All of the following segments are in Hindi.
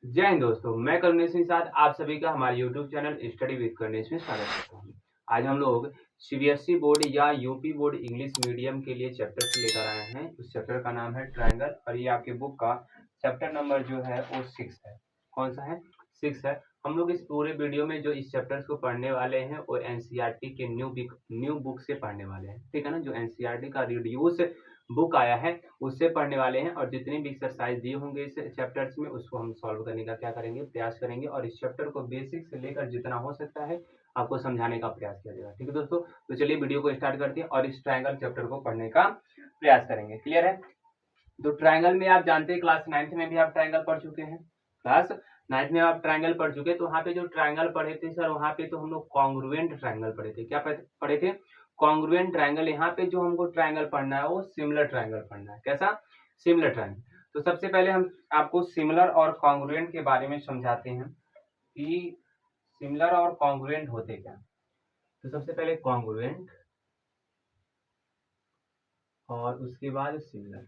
जय हिंद दोस्तों, मैं करुणेश निषाद आप सभी का हमारे YouTube channel study with Karunesh में स्वागत करता हूँ। आज हम लोग सीबीएसई बोर्ड या यूपी बोर्ड इंग्लिश मीडियम के लिए चैप्टर से लेकर आए हैं। उस चैप्टर का नाम है ट्रायंगल और ये आपके बुक का चैप्टर नंबर जो है वो 6 है। कौन सा है? 6 है। हम लोग इस पूरे वीडियो में जो इस चैप्टर्स को पढ़ने वाले हैं वो एनसीईआरटी के न्यू बुक से पढ़ने वाले हैं, ठीक है ना। जो एनसीईआरटी का रिड्यूस बुक आया है उससे पढ़ने वाले हैं और जितने भी एक्सरसाइज दिए होंगे इस चैप्टर्स में उसको हम सॉल्व करने का क्या करेंगे, प्रयास करेंगे और इस चैप्टर को बेसिक से लेकर जितना हो सकता है आपको समझाने का प्रयास किया जाएगा। ठीक है दोस्तों, तो चलिए वीडियो को स्टार्ट करते हैं और इस ट्रायंगल चैप्टर को पढ़ने का प्रयास करेंगे। क्लियर है? तो ट्रायंगल में आप जानते हैं क्लास 9th में भी आप ट्रायंगल पढ़ चुके हैं। क्लास 9th में आप ट्रायंगल पढ़ चुके हैं। तो वहां पे जो ट्रायंगल पढ़े थे सर, वहां पे तो हम लोग कॉन्ग्रुएंट ट्रायंगल पढ़े थे। क्या पढ़े थे? Congruent triangle. यहाँ पे जो हमको ट्रायंगल पढ़ना है वो सिमिलर ट्रायंगल पढ़ना है। कैसा? Similar triangle. तो सबसे पहले हम आपको सिमिलर और कॉन्ग्रुएंट के बारे में समझाते हैं कि सिमिलर और कॉन्ग्रुएंट होते क्या। तो सबसे पहले कॉन्ग्रुएंट और उसके बाद सिमिलर।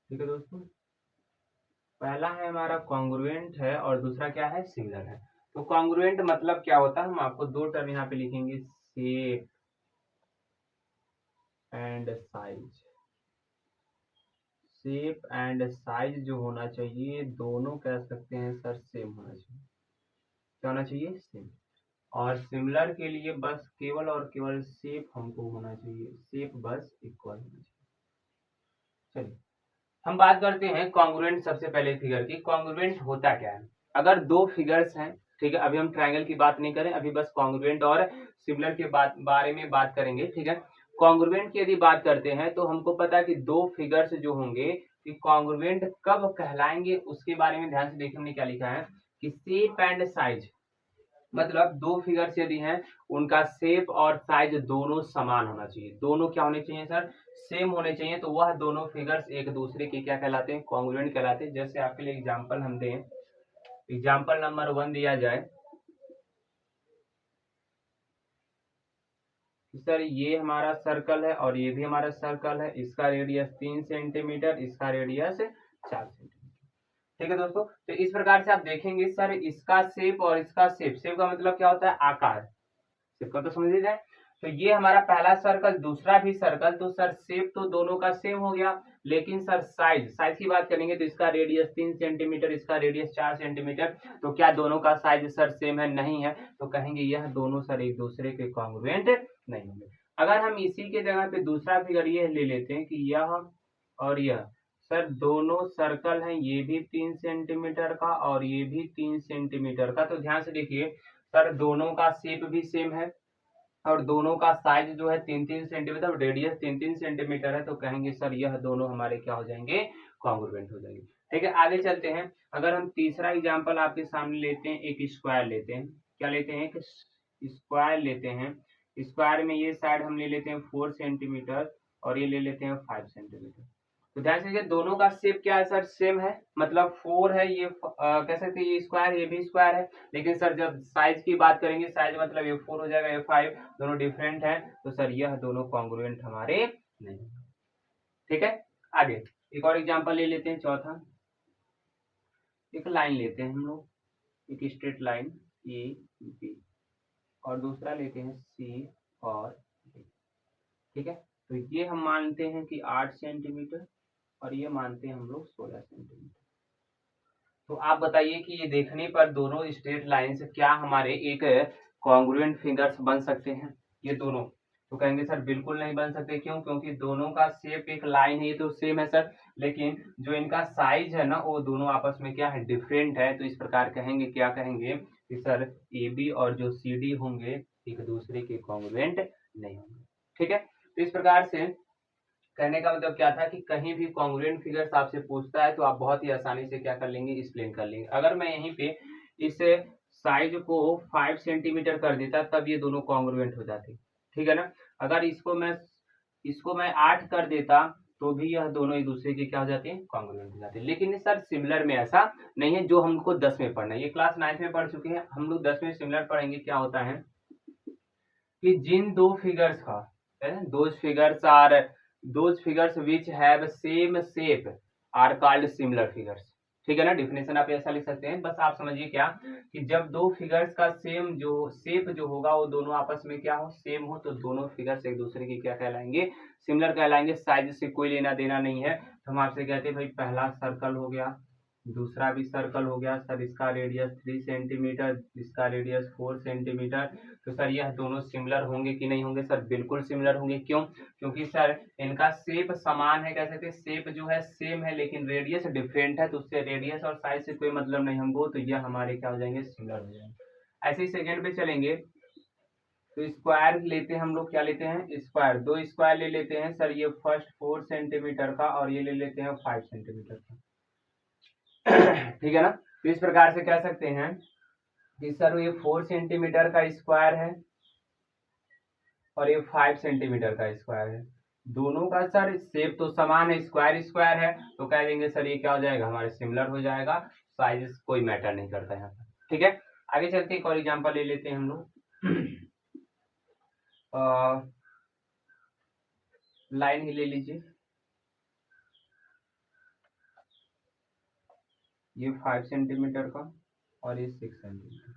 ठीक है दोस्तों, पहला है हमारा कॉन्ग्रुएंट है और दूसरा क्या है? सिमिलर है। तो कॉन्ग्रुएंट मतलब क्या होता है, हम आपको दो टर्म यहाँ पे लिखेंगे, shape and size. Shape and size जो होना चाहिए दोनों कह सकते हैं सर सेम होना चाहिए। क्या होना चाहिए? सेम। और सिमिलर के लिए बस केवल और केवल शेप हमको होना चाहिए, शेप बस इक्वल होना चाहिए। चलिए हम बात करते हैं कॉन्ग्रुएंट सबसे पहले फिगर की। कॉन्ग्रुएंट होता क्या है? अगर दो फिगर्स हैं, ठीक है, अभी हम ट्रायंगल की बात नहीं करें, अभी बस कॉन्ग्रुएंट और सिमिलर के बारे में बात करेंगे। ठीक है, कॉन्ग्रुएंट की यदि बात करते हैं तो हमको पता है कि दो फिगर्स जो होंगे कि कॉन्ग्रुएंट कब कहलाएंगे उसके बारे में ध्यान से देखिए। हमने क्या लिखा है कि शेप एंड साइज, मतलब दो फिगर्स यदि हैं उनका शेप और साइज दोनों समान होना चाहिए। दोनों क्या होने चाहिए सर? सेम होने चाहिए। तो वह दोनों फिगर्स एक दूसरे के क्या कहलाते हैं? कॉन्ग्रुएंट कहलाते हैं। जैसे आपके लिए एग्जांपल हम दें, एग्जांपल नंबर 1 दिया जाए कि सर ये हमारा सर्कल है और ये भी हमारा सर्कल है, इसका रेडियस 3 सेंटीमीटर, इसका रेडियस 4 सेंटीमीटर। ठीक है दोस्तों, तो इस प्रकार से आप देखेंगे सर इसका शेप और इसका शेप, शेप का मतलब क्या होता है? आकार। शेप का तो समझ ही जाए। तो ये हमारा पहला सर्कल, दूसरा भी सर्कल, तो सर शेप तो दोनों का सेम हो गया, लेकिन सर साइज, साइज की बात करेंगे तो इसका रेडियस 3 सेंटीमीटर, इसका रेडियस 4 सेंटीमीटर। तो क्या दोनों का साइज सर सेम है? नहीं है। तो कहेंगे यह दोनों सर एक दूसरे के कॉन्ग्रुएंट नहीं होंगे। अगर हम इसी के जगह पे दूसरा फिगर ये ले लेते हैं कि यह और यह सर दोनों सर्कल हैं, ये भी 3 सेंटीमीटर का और ये भी 3 सेंटीमीटर का। तो ध्यान से देखिए सर दोनों का शेप भी सेम है और दोनों का साइज जो है 3-3 सेंटीमीटर, रेडियस 3-3 सेंटीमीटर है। तो कहेंगे सर यह दोनों हमारे क्या हो जाएंगे? कॉन्ग्रुएंट हो जाएंगे। ठीक है, आगे चलते हैं। अगर हम तीसरा एग्जांपल आपके सामने लेते हैं, एक स्क्वायर लेते हैं। क्या लेते हैं? एक स्क्वायर लेते हैं। स्क्वायर में ये साइड हम ले लेते हैं 4 सेंटीमीटर और ये ले लेते हैं 5 सेंटीमीटर। तो ध्यान से दोनों का शेप क्या है सर? सेम है, मतलब 4 है, ये कह सकते हैं ये स्क्वायर, ये भी स्क्वायर है। लेकिन सर जब साइज की बात करेंगे, साइज मतलब ये 4 हो जाएगा, ये 5, दोनों डिफरेंट है। तो सर यह दोनों कॉन्ग्रुएंट हमारे नहीं। ठीक है, आगे एक और एग्जांपल ले लेते हैं, चौथा। एक लाइन लेते हैं हम लोग, एक स्ट्रेट लाइन ए बी और दूसरा लेते हैं सी और डी। ठीक है, तो ये हम मानते हैं कि 8 सेंटीमीटर और ये मानते हैं हम लोग 16 सेंटीमीटर। तो आप बताइए कि ये देखने पर दोनों स्ट्रेट लाइन से क्या हमारे एक कॉन्ग्रुएंट फिगर्स बन सकते हैं ये दोनों? तो कहेंगे सर बिल्कुल नहीं बन सकते। क्यों? क्योंकि दोनों का शेप एक लाइन है, ये तो सेम है सर, लेकिन जो इनका साइज है ना वो दोनों आपस में क्या है? डिफरेंट है। तो इस प्रकार कहेंगे, क्या कहेंगे कि सर ए बी और जो सी डी होंगे एक दूसरे के कॉन्ग्रुएंट नहीं होंगे। ठीक है, तो इस प्रकार से कहने का मतलब क्या था कि कहीं भी कॉन्ग्रुएंट फिगर्स आपसे पूछता है तो आप बहुत ही आसानी से क्या कर लेंगे? एक्सप्लेन कर लेंगे। अगर मैं यहीं पे इस साइज को 5 सेंटीमीटर कर देता तब ये दोनों कॉन्ग्रुएंट हो जाते। ठीक है ना। अगर इसको मैं 8 कर देता तो भी यह दोनों एक दूसरे के क्या हो जाते हैं? कॉन्ग्रुएंट हो जाते हैं। लेकिन सर सिमिलर में ऐसा नहीं है, जो हमको 10 में पढ़ना है। ये क्लास 9 में पढ़ चुके हैं हम लोग, 10 में सिमिलर पढ़ेंगे। क्या होता है कि जिन दो फिगर्स का those figures which have same shape are called similar figures। ठीक है ना। डिफिनेशन आप ऐसा लिख सकते हैं, बस आप समझिए क्या कि जब दो फिगर्स का सेम जो शेप जो होगा वो दोनों आपस में क्या हो, सेम हो, तो दोनों फिगर्स एक दूसरे के क्या कहलाएंगे, सिमिलर कहलाएंगे। साइज से कोई लेना देना नहीं है। तो हम आपसे कहते हैं भाई पहला सर्कल हो गया, दूसरा भी सर्कल हो गया सर, इसका रेडियस 3 सेंटीमीटर, इसका रेडियस 4 सेंटीमीटर। तो सर यह दोनों सिमिलर होंगे कि नहीं होंगे, सर बिल्कुल सिमिलर होंगे। क्यों? क्योंकि सर इनका शेप समान है, कह सकते हैं शेप जो है सेम है, लेकिन रेडियस डिफरेंट है, तो उससे रेडियस और साइज से कोई मतलब नहीं हमको, तो यह हमारे क्या हो जाएंगे, सिमिलर हो जाएंगे। ऐसे ही सेकेंड पे चलेंगे तो स्क्वायर लेते हैं हम लोग, क्या लेते हैं, स्क्वायर। दो स्क्वायर ले लेते हैं सर, ये फर्स्ट 4 सेंटीमीटर का और ये ले लेते हैं 5 सेंटीमीटर का। ठीक है ना। तो इस प्रकार से कह सकते हैं कि सर ये 4 सेंटीमीटर का स्क्वायर है और ये 5 सेंटीमीटर का स्क्वायर है। दोनों का सर शेप तो समान है, स्क्वायर स्क्वायर है, तो कह देंगे सर ये क्या हो जाएगा, हमारे सिमिलर हो जाएगा। साइज कोई मैटर नहीं करता यहाँ पर। ठीक है, आगे चलते एक और एग्जांपल ले लेते हैं हम लोग। लाइन ही ले लीजिए, ये 5 सेंटीमीटर का और ये 6 सेंटीमीटर।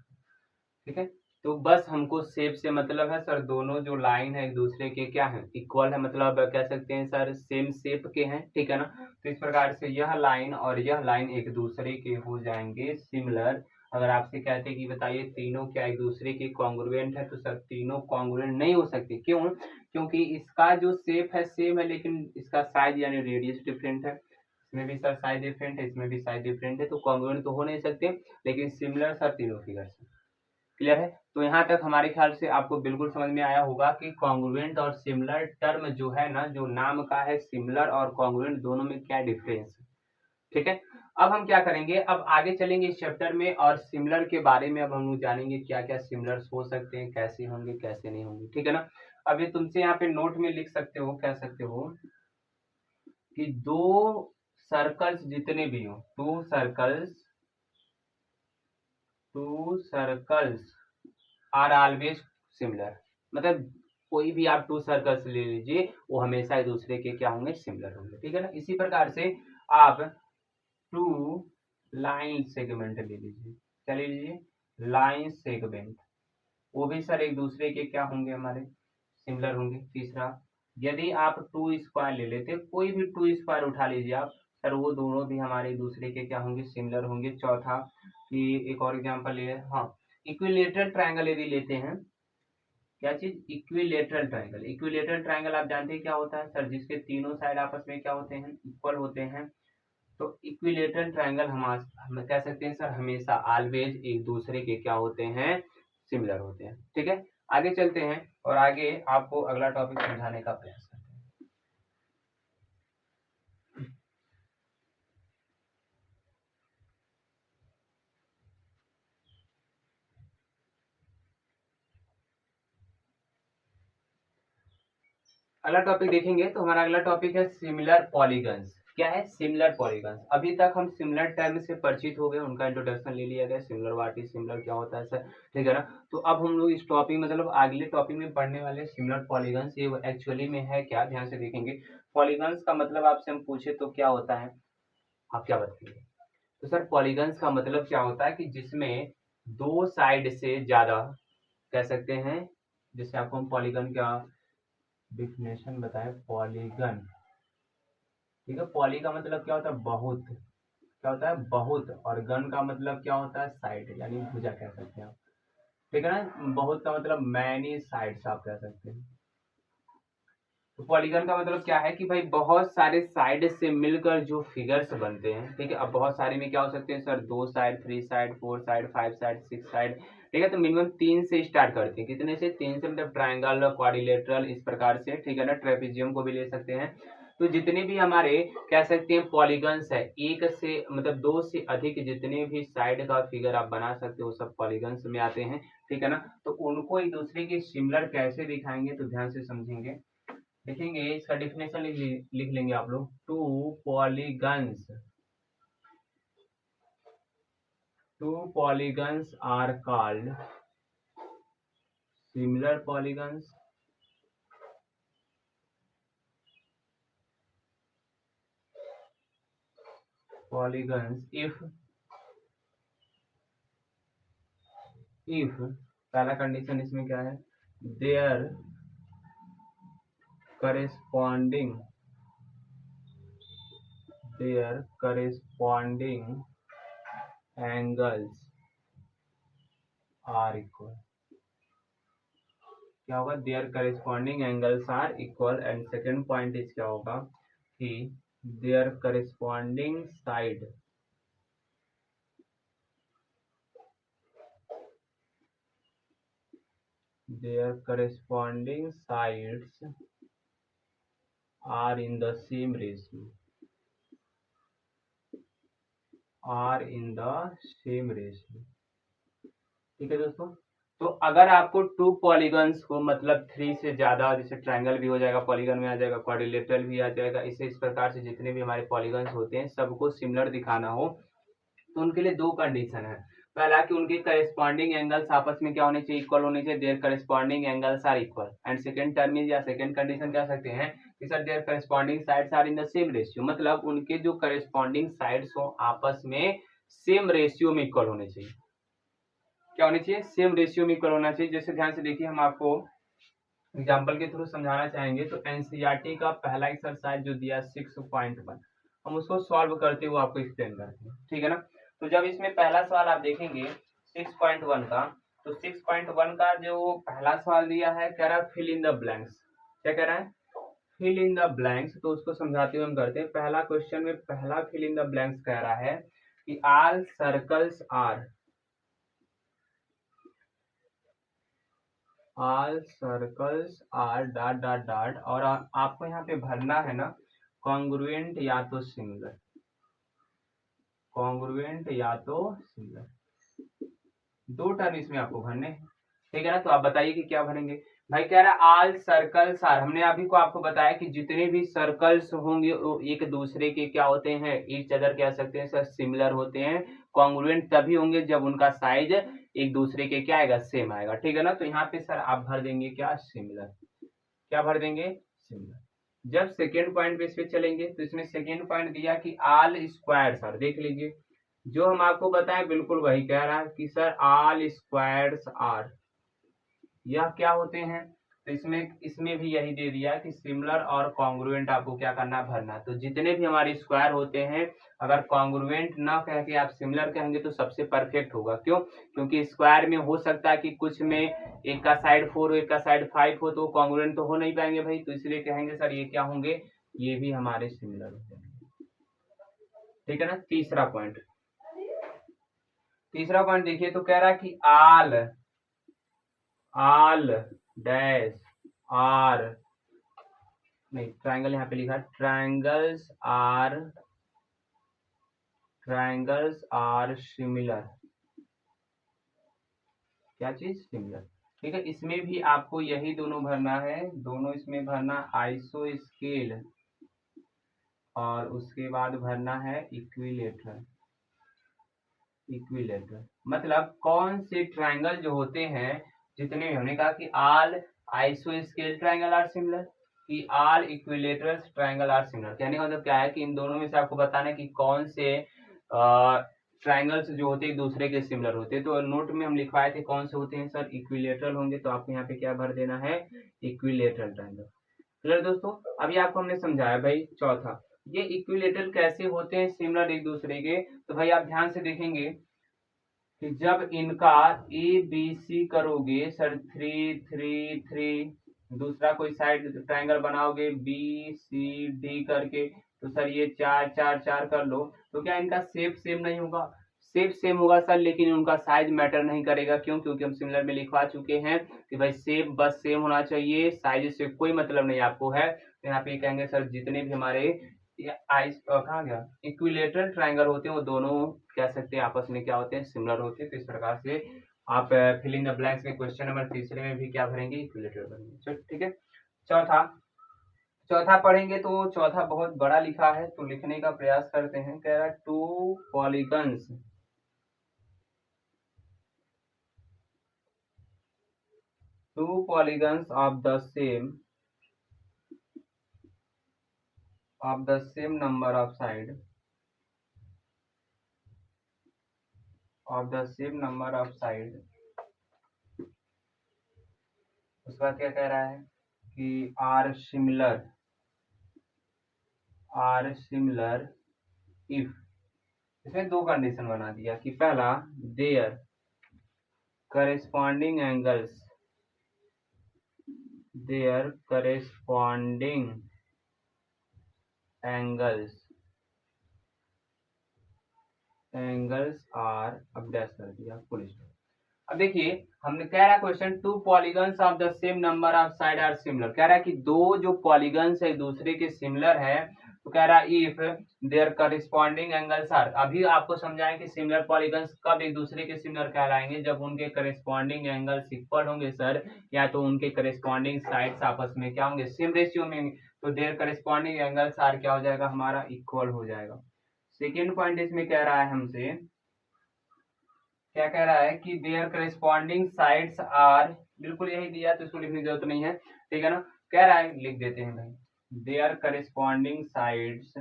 ठीक है, तो बस हमको शेप से मतलब है सर, दोनों जो लाइन है एक दूसरे के क्या है, इक्वल है, मतलब कह सकते हैं सर सेम शेप के हैं। ठीक है ना। तो इस प्रकार से यह लाइन और यह लाइन एक दूसरे के हो जाएंगे सिमिलर। अगर आपसे कहते कि बताइए तीनों क्या एक दूसरे के कॉन्ग्रुएंट है, तो सर तीनों कॉन्ग्रुएंट नहीं हो सकते। क्यों? क्योंकि इसका जो शेप है सेम है, लेकिन इसका साइज यानी रेडियस डिफरेंट है। इसमें भी सर साइज डिफरेंट है, इसमें भी साइज डिफरेंट है, तो कॉन्ग्रुएंट तो हो नहीं सकते, लेकिन सिमिलर सर तीनों फिगर्स। क्लियर है। तो यहाँ तक हमारे ख्याल से आपको बिल्कुल समझ में आया होगा कि कॉन्ग्रुएंट और सिमिलर टर्म जो है ना, जो नाम का है, सिमिलर और कॉन्ग्रुएंट दोनों में क्या डिफरेंस है। ठीक है, अब हम क्या करेंगे, अब आगे चलेंगे इस चैप्टर में और सिमिलर के बारे में अब हम लोग जानेंगे क्या क्या सिमिलर हो सकते हैं, कैसे होंगे कैसे नहीं होंगे। ठीक है ना। अब ये तुमसे यहाँ पे नोट में लिख सकते हो, कह सकते हो कि दो सर्कल्स जितने भी हो, two circles are always similar. मतलब कोई भी आप टू सर्कल्स ले लीजिए, वो हमेशा एक दूसरे के क्या होंगे, सिमिलर होंगे। ठीक है ना। इसी प्रकार से आप टू लाइन सेगमेंट ले लीजिए, क्या ले लीजिए, लाइन सेगमेंट, वो भी सर एक दूसरे के क्या होंगे, हमारे सिमिलर होंगे। तीसरा, यदि आप टू स्क्वायर ले लेते, कोई भी टू स्क्वायर उठा लीजिए आप सर, वो दोनों भी हमारे एक दूसरे के क्या होंगे, सिमिलर होंगे। चौथा कि एक और एग्जांपल ले, हाँ, इक्विलेटरल ट्रायंगल यदि लेते हैं, क्या चीज, इक्विलेटरल ट्रायंगल। इक्विलेटरल ट्रायंगल आप जानते हैं क्या होता है सर, जिसके तीनों साइड आपस में क्या होते हैं, इक्वल होते हैं। तो इक्विलेटरल ट्रायंगल हम कह सकते हैं सर हमेशा ऑलवेज एक दूसरे के क्या होते हैं, सिमिलर होते हैं। ठीक है, आगे चलते हैं और आगे आपको अगला टॉपिक समझाने का प्रयास करते हैं। अगला टॉपिक देखेंगे तो हमारा अगला टॉपिक है सिमिलर पॉलीगन्स। क्या है, सिमिलर पॉलीगन्स। अभी तक हम सिमिलर टर्म से परिचित हो गए, उनका इंट्रोडक्शन ले लिया गया, सिमिलर व्हाट इज सिमिलर, क्या होता है सर। ठीक है ना। तो अब हम लोग इस टॉपिक मतलब अगले टॉपिक में पढ़ने वाले सिमिलर पॉलीगन्स, ये एक्चुअली में है क्या, ध्यान से देखेंगे। पॉलीगन्स का मतलब आपसे हम पूछे तो क्या होता है, आप क्या बताएंगे। तो सर पॉलीगन्स का मतलब क्या होता है कि जिसमें दो साइड से ज्यादा, कह सकते हैं, जिससे आपको हम पॉलीगन का डिफिनेशन बताएं, पॉलीगन। ठीक है, पॉली का मतलब क्या होता है, बहुत, क्या होता है, बहुत, और गन का मतलब क्या होता है, साइड, यानी भुजा कह सकते हैं आप। ठीक है ना। बहुत का मतलब मैनी साइड्स आप कह सकते हैं। तो पॉलीगन का मतलब क्या है कि भाई बहुत सारे साइड से मिलकर जो फिगर्स बनते हैं। ठीक है, अब बहुत सारे में क्या हो सकते हैं sir, 2 side, 3 side, 4 side, 5 side, 6 side. ठीक है, तो मिनिमम 3 से स्टार्ट करते हैं, कितने से, 3 से, मतलब ट्राइंगल, क्वाड्रिलेटरल, इस प्रकार से। ठीक है ना, ट्रेपेजियम को भी ले सकते हैं। तो जितने भी हमारे कह सकते हैं पॉलीगन्स है, एक से मतलब 2 से अधिक जितने भी साइड का फिगर आप बना सकते हो, सब पॉलीगन्स में आते हैं। ठीक है ना। तो उनको एक दूसरे के सिमिलर कैसे दिखाएंगे, तो ध्यान से समझेंगे, देखेंगे। इसका डिफिनेशन लिख लेंगे आप लोग। Two polygons are called similar polygons polygons if पहला कंडीशन इसमें क्या है, their corresponding angles are equal. क्या होगा, their corresponding angles are equal. And second point is क्या होगा कि their corresponding sides are in the same ratio, ठीक है दोस्तों। तो अगर आपको टू पॉलीगन्स को, मतलब 3 से ज्यादा, जैसे ट्रायंगल भी हो जाएगा, पॉलीगन में आ जाएगा, क्वाड्रिलेटरल भी आ जाएगा, इस प्रकार से जितने भी हमारे पॉलीगन्स होते हैं सबको सिमिलर दिखाना हो तो उनके लिए दो कंडीशन है। पहला कि उनके करेस्पॉन्डिंग एंगल्स आपस में क्या होने चाहिए, इक्वल होने चाहिए, their corresponding angles are equal. And second term में या सेकंड कंडीशन कह सकते हैं कि sir their corresponding sides are in the same ratio, मतलब उनके जो करेस्पॉन्डिंग साइड्स हो आपस में सेम रेशियो में इक्वल होने चाहिए। क्या होने चाहिए, सेम रेशियो में इक्वल होना चाहिए। जैसे ध्यान से देखिए, हम आपको एग्जाम्पल के थ्रू समझाना चाहेंगे। तो एनसीईआरटी का पहला एक्सरसाइज जो दिया 6.1, हम उसको सॉल्व करते हुए आपको एक्सप्लेन करते हैं, ठीक है ना। तो जब इसमें पहला सवाल आप देखेंगे 6.1 का, तो 6.1 का जो पहला सवाल दिया है, कह रहा है फिल इन द ब्लैंक्स। क्या कह रहा है, फिल इन द ब्लैंक्स। तो उसको समझाते हुए हम करते हैं। पहला क्वेश्चन में पहला फिल इन द ब्लैंक्स कह रहा है कि all circles R dot dot dot, और आपको यहाँ पे भरना है ना कॉन्ग्रुएंट या तो सिमिलर, दो टर्म इसमें आपको भरने, ठीक है ना। तो आप बताइए कि क्या भरेंगे। भाई कह रहा है ऑल सर्कल्स आर, हमने अभी को आपको बताया कि जितने भी सर्कल्स होंगे वो एक दूसरे के क्या होते हैं, ईच अदर कह सकते हैं सर, सिमिलर होते हैं। कॉन्ग्रुएंट तभी होंगे जब उनका साइज एक दूसरे के क्या आएगा, सेम आएगा, ठीक है ना। तो यहाँ पे सर आप भर देंगे क्या, सिमिलर। क्या भर देंगे, सिमिलर। जब सेकेंड पॉइंट पे इस पे चलेंगे तो इसमें सेकेंड पॉइंट दिया कि ऑल स्क्वायर, सर देख लीजिए जो हम आपको बताएं बिल्कुल वही कह रहा है कि सर ऑल स्क्वायर्स आर, यह क्या होते हैं। तो इसमें इसमें भी यही दे दिया कि सिमिलर और कॉन्ग्रुएंट आपको क्या करना, भरना। तो जितने भी हमारे स्क्वायर होते हैं अगर कॉन्ग्रुएंट ना कह के आप सिमिलर कहेंगे तो सबसे परफेक्ट होगा। क्यों, क्योंकि स्क्वायर में हो सकता है कि कुछ में एक का साइड 4 हो, एक का साइड 5 हो, तो कॉन्ग्रुएंट तो हो नहीं पाएंगे भाई। तो इसलिए कहेंगे सर ये क्या होंगे, ये भी हमारे सिमिलर होंगे, ठीक है ना। तीसरा पॉइंट देखिए, तो कह रहा है कि आल डैश आर, नहीं ट्राइंगल यहाँ पे लिखा, ट्राइंगल्स आर सिमिलर। क्या चीज, सिमिलर, ठीक है। इसमें भी आपको यही दोनों भरना है, दोनों इसमें भरना आइसो स्केल और उसके बाद भरना है इक्विलेटरल। मतलब कौन से ट्राइंगल जो होते हैं, जितने भी, हमने कहा कि ऑल आइसो स्केल ट्राइंगल आर सिमिलर, कि all equilateral triangle are similar. कहने का मतलब क्या है कि इन दोनों में से आपको बताना है कि कौन से ट्राइंगल्स जो होते हैं एक दूसरे के सिमिलर होते हैं। तो नोट में हम लिखवाए थे कौन से होते हैं सर, इक्विलेटरल होंगे। तो आपको यहाँ पे क्या भर देना है, इक्विलेटरल ट्राइंगल। क्लियर दोस्तों। अभी आपको हमने समझाया भाई चौथा, ये इक्विलेटरल कैसे होते हैं सिमिलर एक दूसरे के। तो भाई आप ध्यान से देखेंगे कि जब इनका ए बी सी करोगे सर 3 3 3, दूसरा कोई साइड ट्राइंगल बनाओगे बी सी डी करके, तो सर ये 4 4 4 कर लो, तो क्या इनका शेप सेम नहीं होगा, शेप सेम होगा सर, लेकिन उनका साइज मैटर नहीं करेगा। क्यों, क्योंकि हम सिमिलर में लिखवा चुके हैं कि भाई शेप बस सेम होना चाहिए, साइज से कोई मतलब नहीं आपको है। तो यहाँ पे कहेंगे सर जितने भी हमारे कहाँ गया, इक्विलेटरल ट्राइंगल होते हैं वो दोनों कह सकते हैं आपस में क्या होते हैं, सिमिलर होते हैं। तो इस प्रकार से आप फिल इन द ब्लैंक्स में क्वेश्चन नंबर तीसरे में भी क्या भरेंगे, इक्विलेटरल भरेंगे। चलो ठीक है। चौथा पढ़ेंगे तो चौथा बहुत बड़ा लिखा है तो लिखने का प्रयास करते हैं। कह रहा है to polygons of the same number of side of the same number of side, उसके बाद क्या कह रहा है कि आर सिमिलर इफ, इसमें दो कंडीशन बना दिया कि पहला their corresponding angles, their corresponding angles are, अब डैश कर दिया फुल स्टॉप। अब देखिए हमने कह रहा है question, two polygons of the same number of side are similar, कह रहा है कि दो जो पॉलीगन्स है दूसरे के सिमिलर है, तो कह रहा है if their corresponding angles are, अभी आपको समझाएं कि सिमिलर पॉलीगन्स कब एक दूसरे के सिमिलर कहलाएंगे, जब उनके करिस्पॉन्डिंग एंगल्स इक्वल होंगे सर, या तो उनके करिस्पॉन्डिंग साइड्स आपस में क्या होंगे, सेम रेशियो में होंगे, तो देयर करिस्पॉन्डिंग एंगल्स आर क्या हो जाएगा हमारा, इक्वल हो जाएगा। सेकेंड पॉइंट इसमें कह रहा है हमसे, क्या कह रहा है कि देयर करेस्पॉन्डिंग साइड्स आर, बिल्कुल यही दिया तो इसको लिखने की जरूरत नहीं है, ठीक है ना, कह रहा है लिख देते हैं भाई, their corresponding sides,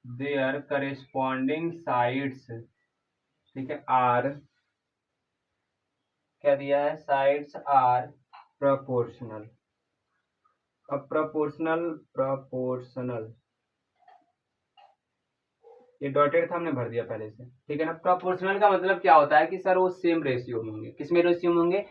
their corresponding sides, ठीक है, आर, क्या दिया है, साइड्स आर प्रोपोर्शनल, अब प्रोपोर्शनल ये डॉटेड था हमने भर दिया पहले से, ठीक है ना। प्रोपोर्शनल का मतलब क्या होता है कि सर वो सेम रेशियो में होंगे, किस में रेशियो में होंगे,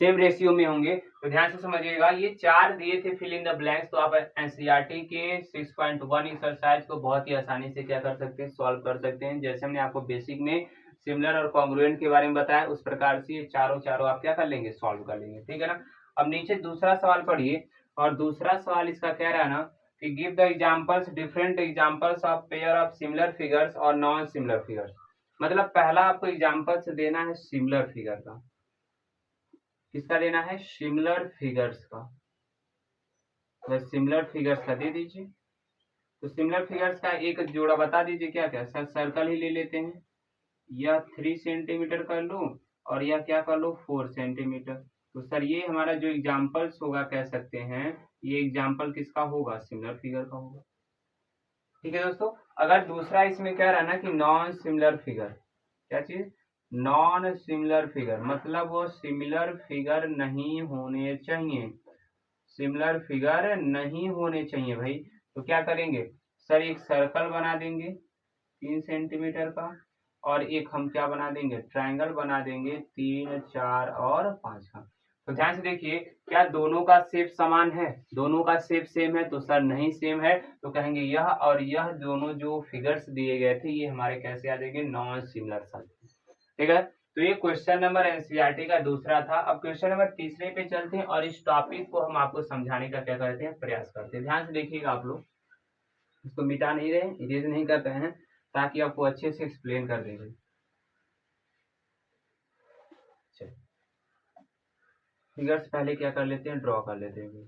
सेम रेशियो में होंगे। तो ध्यान से समझिएगा, ये चार दिए थे फिल इन द ब्लैंक्स, तो आप एनसीईआरटी के 6.1 एक्सरसाइज को बहुत ही आसानी से क्या कर सकते हैं, सॉल्व कर सकते हैं। जैसे हमने आपको बेसिक में सिमिलर और कॉन्ग्रुएंट के बारे में बताया, उस प्रकार से ये चारों आप क्या कर लेंगे, सॉल्व कर लेंगे, ठीक है ना। अब नीचे दूसरा सवाल पढ़िए, और दूसरा सवाल इसका कह रहा है ना कि give the examples, different examples of pair of similar figures और नॉन सिमिलर फिगर्स, मतलब पहला आपको एग्जांपल्स देना है सिमिलर फिगर का, किसका देना है, सिमिलर फिगर्स का, तो सिमिलर फिगर्स का दे दीजिए। तो सिमिलर फिगर्स का एक जोड़ा बता दीजिए क्या क्या, सर सर्कल ही ले लेते हैं, या 3 सेंटीमीटर कर लो और या क्या कर लो 4 सेंटीमीटर। तो सर ये हमारा जो एग्जांपल्स होगा कह सकते हैं, ये एग्जांपल किसका होगा, सिमिलर फिगर का होगा, ठीक है दोस्तों। अगर दूसरा इसमें क्या रहा ना कि नॉन सिमिलर फिगर, क्या चीज, नॉन सिमिलर फिगर, मतलब वो सिमिलर फिगर नहीं होने चाहिए, सिमिलर फिगर नहीं होने चाहिए भाई। तो क्या करेंगे सर, एक सर्कल बना देंगे 3 सेंटीमीटर का, और एक हम क्या बना देंगे, ट्रायंगल बना देंगे 3, 4 और 5 का। तो ध्यान से देखिए, क्या दोनों का शेप समान है, दोनों का शेप सेम है, तो सर नहीं सेम है, तो कहेंगे यह और यह दोनों जो फिगर्स दिए गए थे ये हमारे कैसे आ जाएंगे, नॉन सिमिलर, ठीक है। तो ये क्वेश्चन नंबर एनसीईआरटी का दूसरा था। अब क्वेश्चन नंबर तीसरे पे चलते हैं, और इस टॉपिक को हम आपको समझाने का क्या करते हैं, प्रयास करते हैं। ध्यान से देखिएगा आप लोग, इसको मिटा नहीं रहे, इरेज नहीं कर रहे हैं, ताकि आपको अच्छे से एक्सप्लेन कर देंगे। फिगर्स पहले क्या कर लेते हैं, ड्रॉ कर लेते हैं।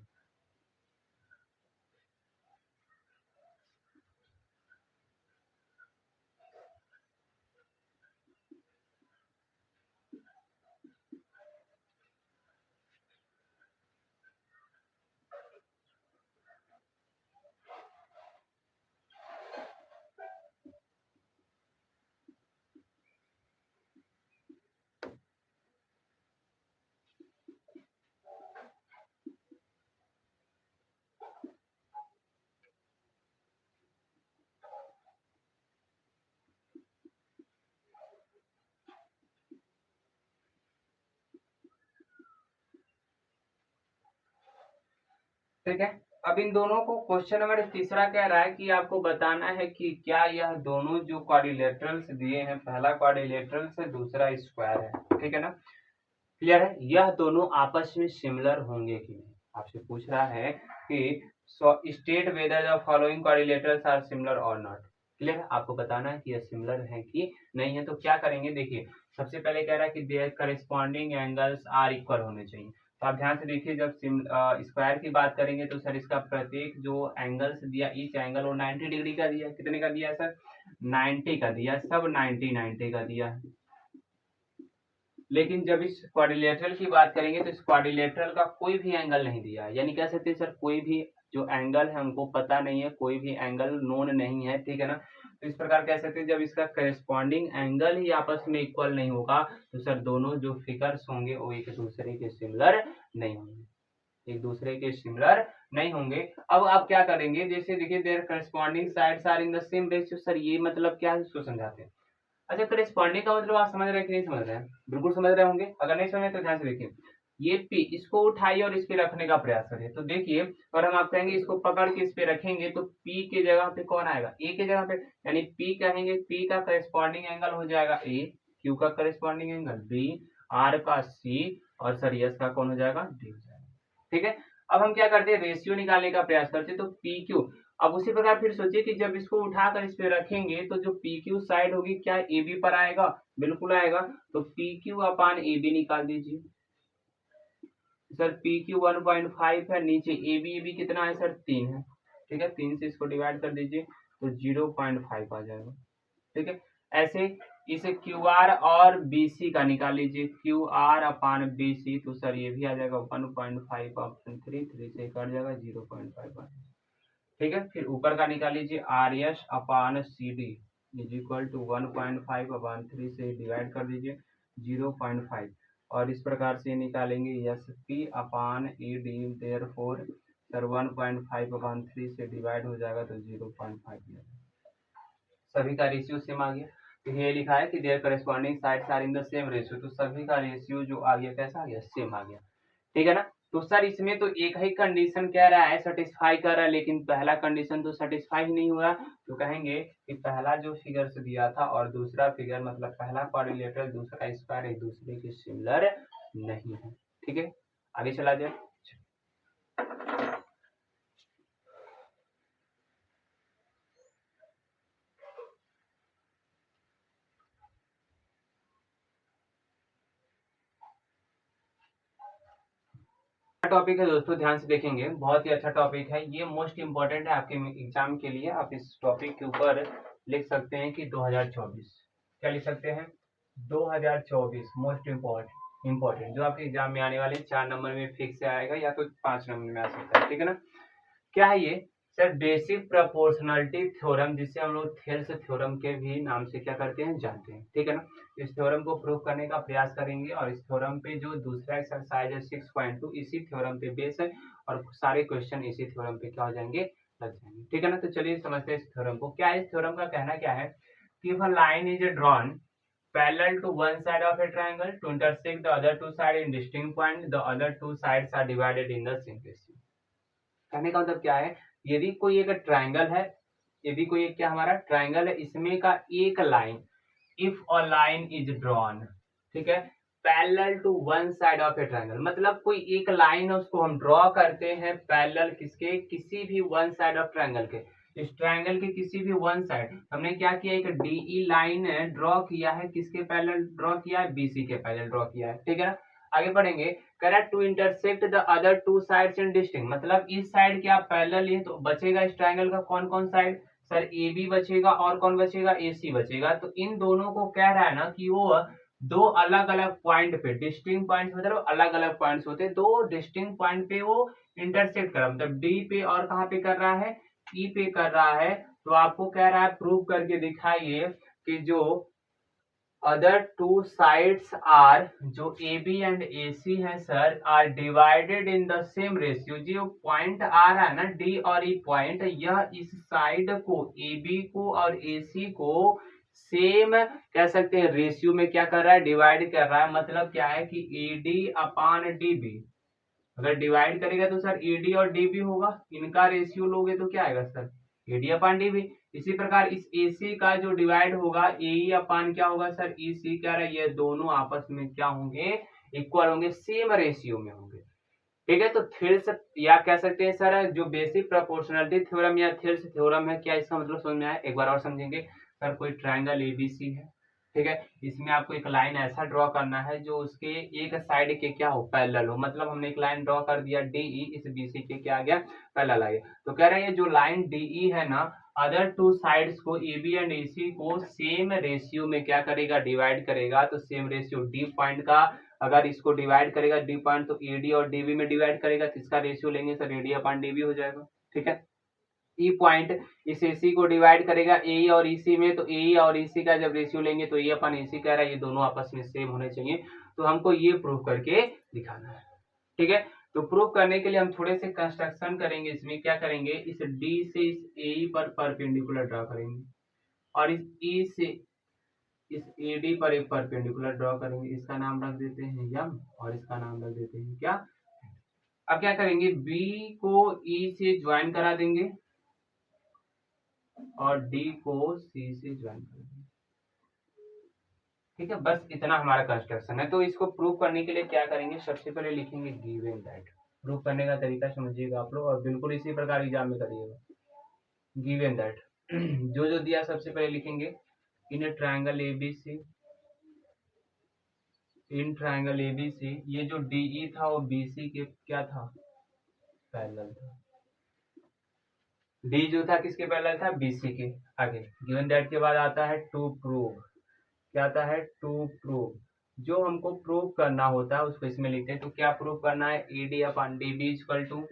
ठीक है, अब इन दोनों को क्वेश्चन नंबर तीसरा कह रहा है कि आपको बताना है कि क्या यह दोनों जो क्वाड्रिलेटरल्स दिए हैं, पहला क्वाड्रिलेटरल्स है, दूसरा स्क्वायर है, ठीक है ना, क्लियर है, यह दोनों आपस में सिमिलर होंगे कि नहीं। आपसे पूछ रहा है कि state whether the following quadrilaterals are similar और नॉट, क्लियर है, आपको बताना है कि यह सिमिलर है कि नहीं है। तो क्या करेंगे, देखिए सबसे पहले कह रहा है कि their corresponding angles are equal होने चाहिए। तो आप ध्यान से देखिए, जब स्क्वायर की बात करेंगे तो सर इसका प्रत्येक जो एंगल्स दिया, ईच एंगल वो 90 डिग्री का दिया, कितने का दिया सर, 90 का दिया, सब 90 का दिया है। लेकिन जब इस क्वाड्रिलेटरल की बात करेंगे तो इस क्वाड्रिलेटरल का कोई भी एंगल नहीं दिया है, यानी कह सकते हैं सर कोई भी जो एंगल है उनको पता नहीं है, कोई भी एंगल नोन नहीं है, ठीक है ना। तो इस प्रकार कह सकते हैं जब इसका करेस्पॉन्डिंग एंगल ही आपस में इक्वल नहीं होगा तो सर दोनों जो फिगर्स होंगे वो एक दूसरे के सिमिलर नहीं होंगे, एक दूसरे के सिमिलर नहीं होंगे। अब आप क्या करेंगे, जैसे देखिए their corresponding sides are in the same ratio, sir ये मतलब क्या है इसको समझाते हैं। अच्छा, करस्पॉन्डिंग का मतलब आप समझ रहे हैं कि नहीं समझ रहे हैं? बिल्कुल समझ रहे होंगे, अगर नहीं समझ तो ध्यान से देखिए। ये P इसको उठाइए और इस पे रखने का प्रयास करिए, तो देखिए और हम आप कहेंगे इसको पकड़ के इस पे रखेंगे तो P के जगह पे कौन आएगा, A के जगह पे, यानी P कहेंगे, P का करस्पॉन्डिंग एंगल हो जाएगा A, Q का करस्पॉन्डिंग एंगल B, R का C और सर S का कौन हो जाएगा D हो जाएगा, ठीक है। अब हम क्या करते हैं, रेशियो निकालने का प्रयास करते हैं, तो PQ। अब उसी प्रकार फिर सोचिए कि जब इसको उठाकर इस पे रखेंगे तो जो PQ साइड होगी क्या AB पर आएगा, बिल्कुल आएगा, तो PQ अपान AB निकाल दीजिए। सर PQ 1.5 है, नीचे AB कितना है सर 3 है, ठीक है, 3 से इसको डिवाइड कर दीजिए तो 0.5 आ जाएगा, ठीक है। ऐसे इसे QR और BC का निकाल लीजिए, QR अपान BC, तो सर ये भी आ जाएगा 1.5 अपान 3 से कट जाएगा 0.5, ठीक है। फिर ऊपर का निकाल लीजिए, RS upon CD is equal to 1.5 upon 3 से डिवाइड कर दीजिए 0.5, और इस प्रकार से निकालेंगे SP अपान ED, देयरफॉर सर 1.5 अपान 3 से डिवाइड हो जाएगा तो 0.5, सभी का रेशियो सेम आ गया। तो ये लिखा है कि their corresponding sides are in the same ratio, तो सभी का रेशियो जो आ गया कैसा आ गया, सेम आ गया, ठीक है ना। तो सर इसमें तो एक ही कंडीशन कह रहा है, सेटिस्फाई कर रहा है, लेकिन पहला कंडीशन तो सेटिस्फाई ही नहीं हुआ, तो कहेंगे कि पहला जो फिगर से दिया था और दूसरा फिगर मतलब पहला क्वाड्रिलेटरल दूसरा स्क्वायर एक दूसरे के सिमिलर नहीं है, ठीक है। आगे चला जाए। टॉपिक है दोस्तों, ध्यान से देखेंगे, बहुत ही अच्छा टॉपिक है, ये मोस्ट इंपॉर्टेंट है आपके एग्जाम के लिए। आप इस टॉपिक के ऊपर लिख सकते हैं कि 2024, क्या लिख सकते हैं, 2024 मोस्ट इम्पोर्टेंट, जो आपके एग्जाम में आने वाले 4 नंबर में फिक्स से आएगा या तो 5 नंबर में आ सकता है, ठीक है ना। क्या है ये सर, बेसिक प्रोपोर्शनलिटी थ्योरम, जिसे हम लोग थेल्स थ्योरम के भी नाम से क्या करते हैं जानते हैं, ठीक है ना। इस थ्योरम को प्रूव करने का प्रयास करेंगे और इस थ्योरम पे जो दूसरा एक्सरसाइज है 6.2 इसी थ्योरम पे बेस है और सारे क्वेश्चन इसी थ्योरम पे क्या हो जाएंगे, लग जाएंगे, ठीक है ना। तो चलिए समझते हैं इस थ्योरम को। क्या इस थ्योरम का कहना क्या है कि if a line is drawn parallel to one side of a triangle to intersect the other two sides in distinct point, the other two sides are divided in the same ratio। कहने का मतलब क्या है, यदि कोई एक ट्रायंगल है, यदि कोई एक क्या हमारा ट्रायंगल है, इसमें का एक line, if a line is drawn, ठीक है, parallel to one side of a triangle, मतलब कोई एक लाइन है उसको हम ड्रॉ करते हैं पैरेलल किसके, किसी भी वन साइड ऑफ ट्रायंगल के, इस ट्रायंगल के किसी भी वन साइड हमने क्या किया, एक DE लाइन ड्रॉ किया है, किसके पैरेलल ड्रॉ किया है, BC के पैरेलल ड्रॉ किया है, ठीक है ना। आगे बढ़ेंगे, correct to intersect the other two sides in distinct, मतलब इस साइड के आप पैरेलल लिए तो बचेगा इस ट्रायंगल का कौन कौन साइड, सर AB बचेगा और कौन बचेगा, AC बचेगा। तो इन दोनों को कह रहा है ना कि वो दो अलग अलग पॉइंट पे, डिस्टिंक्ट पॉइंट मतलब अलग अलग पॉइंट्स होते हैं, दो डिस्टिंक्ट पॉइंट पे वो इंटरसेक्ट कर रहा है, मतलब D पे और कहाँ पे कर रहा है, E पे कर रहा है। तो आपको कह रहा है प्रूव करके दिखाइए कि जो अदर टू साइड्स आर, जो AB एंड AC है sir, are divided in the same ratio, जो पॉइंट आ रहा है ना D और E पॉइंट, यह इस साइड को AB को और AC को सेम कह सकते हैं रेशियो में क्या कर रहा है, डिवाइड कर रहा है। मतलब क्या है कि AD अपान DB, अगर डिवाइड करेगा तो सर AD और DB होगा, इनका रेशियो लोगे तो क्या आएगा सर, AD अपान DB। इसी प्रकार इस AC का जो डिवाइड होगा AE अपान क्या होगा सर, EC, क्या रहा है, ये दोनों आपस में क्या होंगे, इक्वल होंगे, सेम रेशियो में होंगे, ठीक है। तो थेल्स या कह सकते हैं सर जो बेसिक प्रोपोर्शनलिटी थ्योरम या थेल्स थ्योरम है, क्या इसका मतलब समझ में आया, एक बार और समझेंगे। सर कोई ट्रायंगल ABC है, ठीक है, इसमें आपको एक लाइन ऐसा ड्रॉ करना है जो उसके एक साइड के क्या हो, पैरेलल हो, मतलब हमने एक लाइन ड्रॉ कर दिया DE, इस BC के क्या आ गया, पैरेलल आ गया। तो कह रहे हैं जो लाइन DE है ना, अदर टू साइड्स को AB एंड AC को सेम रेशियो में क्या करेगा, डिवाइड करेगा। तो सेम रेशियो D पॉइंट का अगर इसको डिवाइड करेगा D पॉइंट तो AD और DB में डिवाइड करेगा, किसका रेशियो लेंगे सर, AD अपान DB हो जाएगा, ठीक है। ई पॉइंट इस एसी को डिवाइड करेगा ए और ईसी में, तो ए और ईसी का जब रेशियो लेंगे तो ए अपन एसी कह रहा है, ये दोनों आपस में सेम होने चाहिए। तो हमको ये प्रूव करके दिखाना है। ठीक है, तो प्रूव करने के लिए हम थोड़े से कंस्ट्रक्शन करेंगे। इसमें क्या करेंगे, इस डी से इस ए पर परपेंडिकुलर ड्रॉ करेंगे और इस ई से इस एडी पर एक परपेंडिकुलर ड्रॉ करेंगे। इसका नाम रख देते हैं यम और इसका नाम रख देते हैं क्या। अब क्या करेंगे, बी को ई से ज्वाइन करा देंगे और डी को सी से ज्वाइन कर देंगे। ठीक है, बस इतना हमारा कंस्ट्रक्शन है। तो इसको प्रूव करने के लिए क्या करेंगे, सबसे पहले लिखेंगे गिवन दैट। प्रूव करने का तरीका समझिएगा आप लोग और बिल्कुल इसी प्रकार एग्जाम में करिएगा। गिवन दैट जो जो दिया सबसे पहले लिखेंगे, in triangle ABC, in triangle ABC ये जो डीई था वो बीसी के क्या था, पैरेलल था। डी जो था किसके पैरेलल था, बीसी के। आगे गिवन दैट के बाद आता है टू प्रूव। क्या आता है, टू प्रूव। जो हमको प्रूव करना होता है उसको इसमें लिखते हैं। तो क्या प्रूव करना है, ED upon DB equal to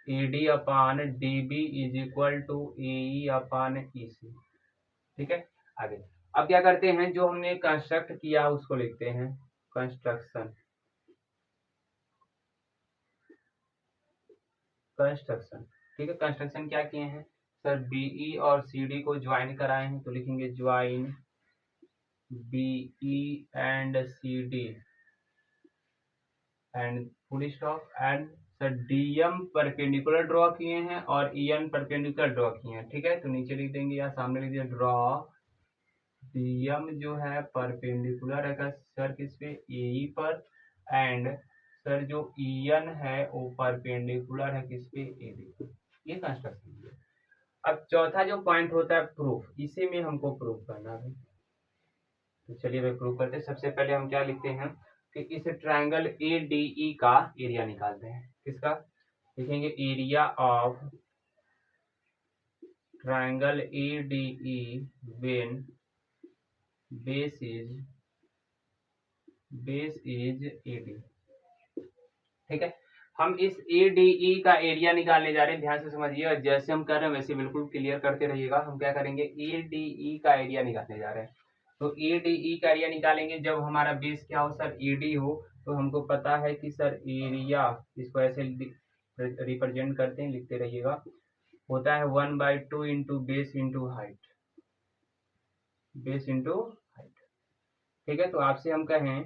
ED upon DB is equal to AE upon EC. ठीक है, आगे अब क्या करते हैं, जो हमने कंस्ट्रक्ट किया उसको लिखते हैं कंस्ट्रक्शन। कंस्ट्रक्शन ठीक है, कंस्ट्रक्शन क्या किए हैं सर, बीई और सीडी को ज्वाइन कराए हैं, तो लिखेंगे join BE and CD and full stop. And sir DM perpendicular draw किए हैं और ईएन परपेंडिकुलर ड्रॉ किए हैं। ठीक है, तो नीचे लिख देंगे या सामने लिख दिया, ड्रॉ डीएम जो है परपेंडिकुलर है सर किस पे, एई पर, एंड सर जो ईएन है वो परपेंडिकुलर है किस पे, एडी पर। ये कंस्ट्रक्शन है। अब चौथा जो पॉइंट होता है प्रूफ, इसी में हमको प्रूफ करना है। तो चलिए भाई प्रूफ करते हैं। सबसे पहले हम क्या लिखते हैं कि इस ट्रायंगल ए डी ई का एरिया निकालते हैं। किसका, लिखेंगे area of triangle A D E when base is AD. ठीक है, हम इस एडीई का एरिया निकालने जा रहे हैं। ध्यान से समझिए, जैसे हम कर रहे हैं वैसे बिल्कुल क्लियर करते रहिएगा। हम क्या करेंगे, एडीई का एरिया निकालने जा रहे हैं। तो एडीई का एरिया निकालेंगे जब हमारा बेस क्या हो सर, एडी हो। तो हमको पता है कि सर एरिया, इसको ऐसे रिप्रेजेंट करते हैं, लिखते रहिएगा, होता है 1/2 into base into height, base into height. ठीक है, तो आपसे हम कहें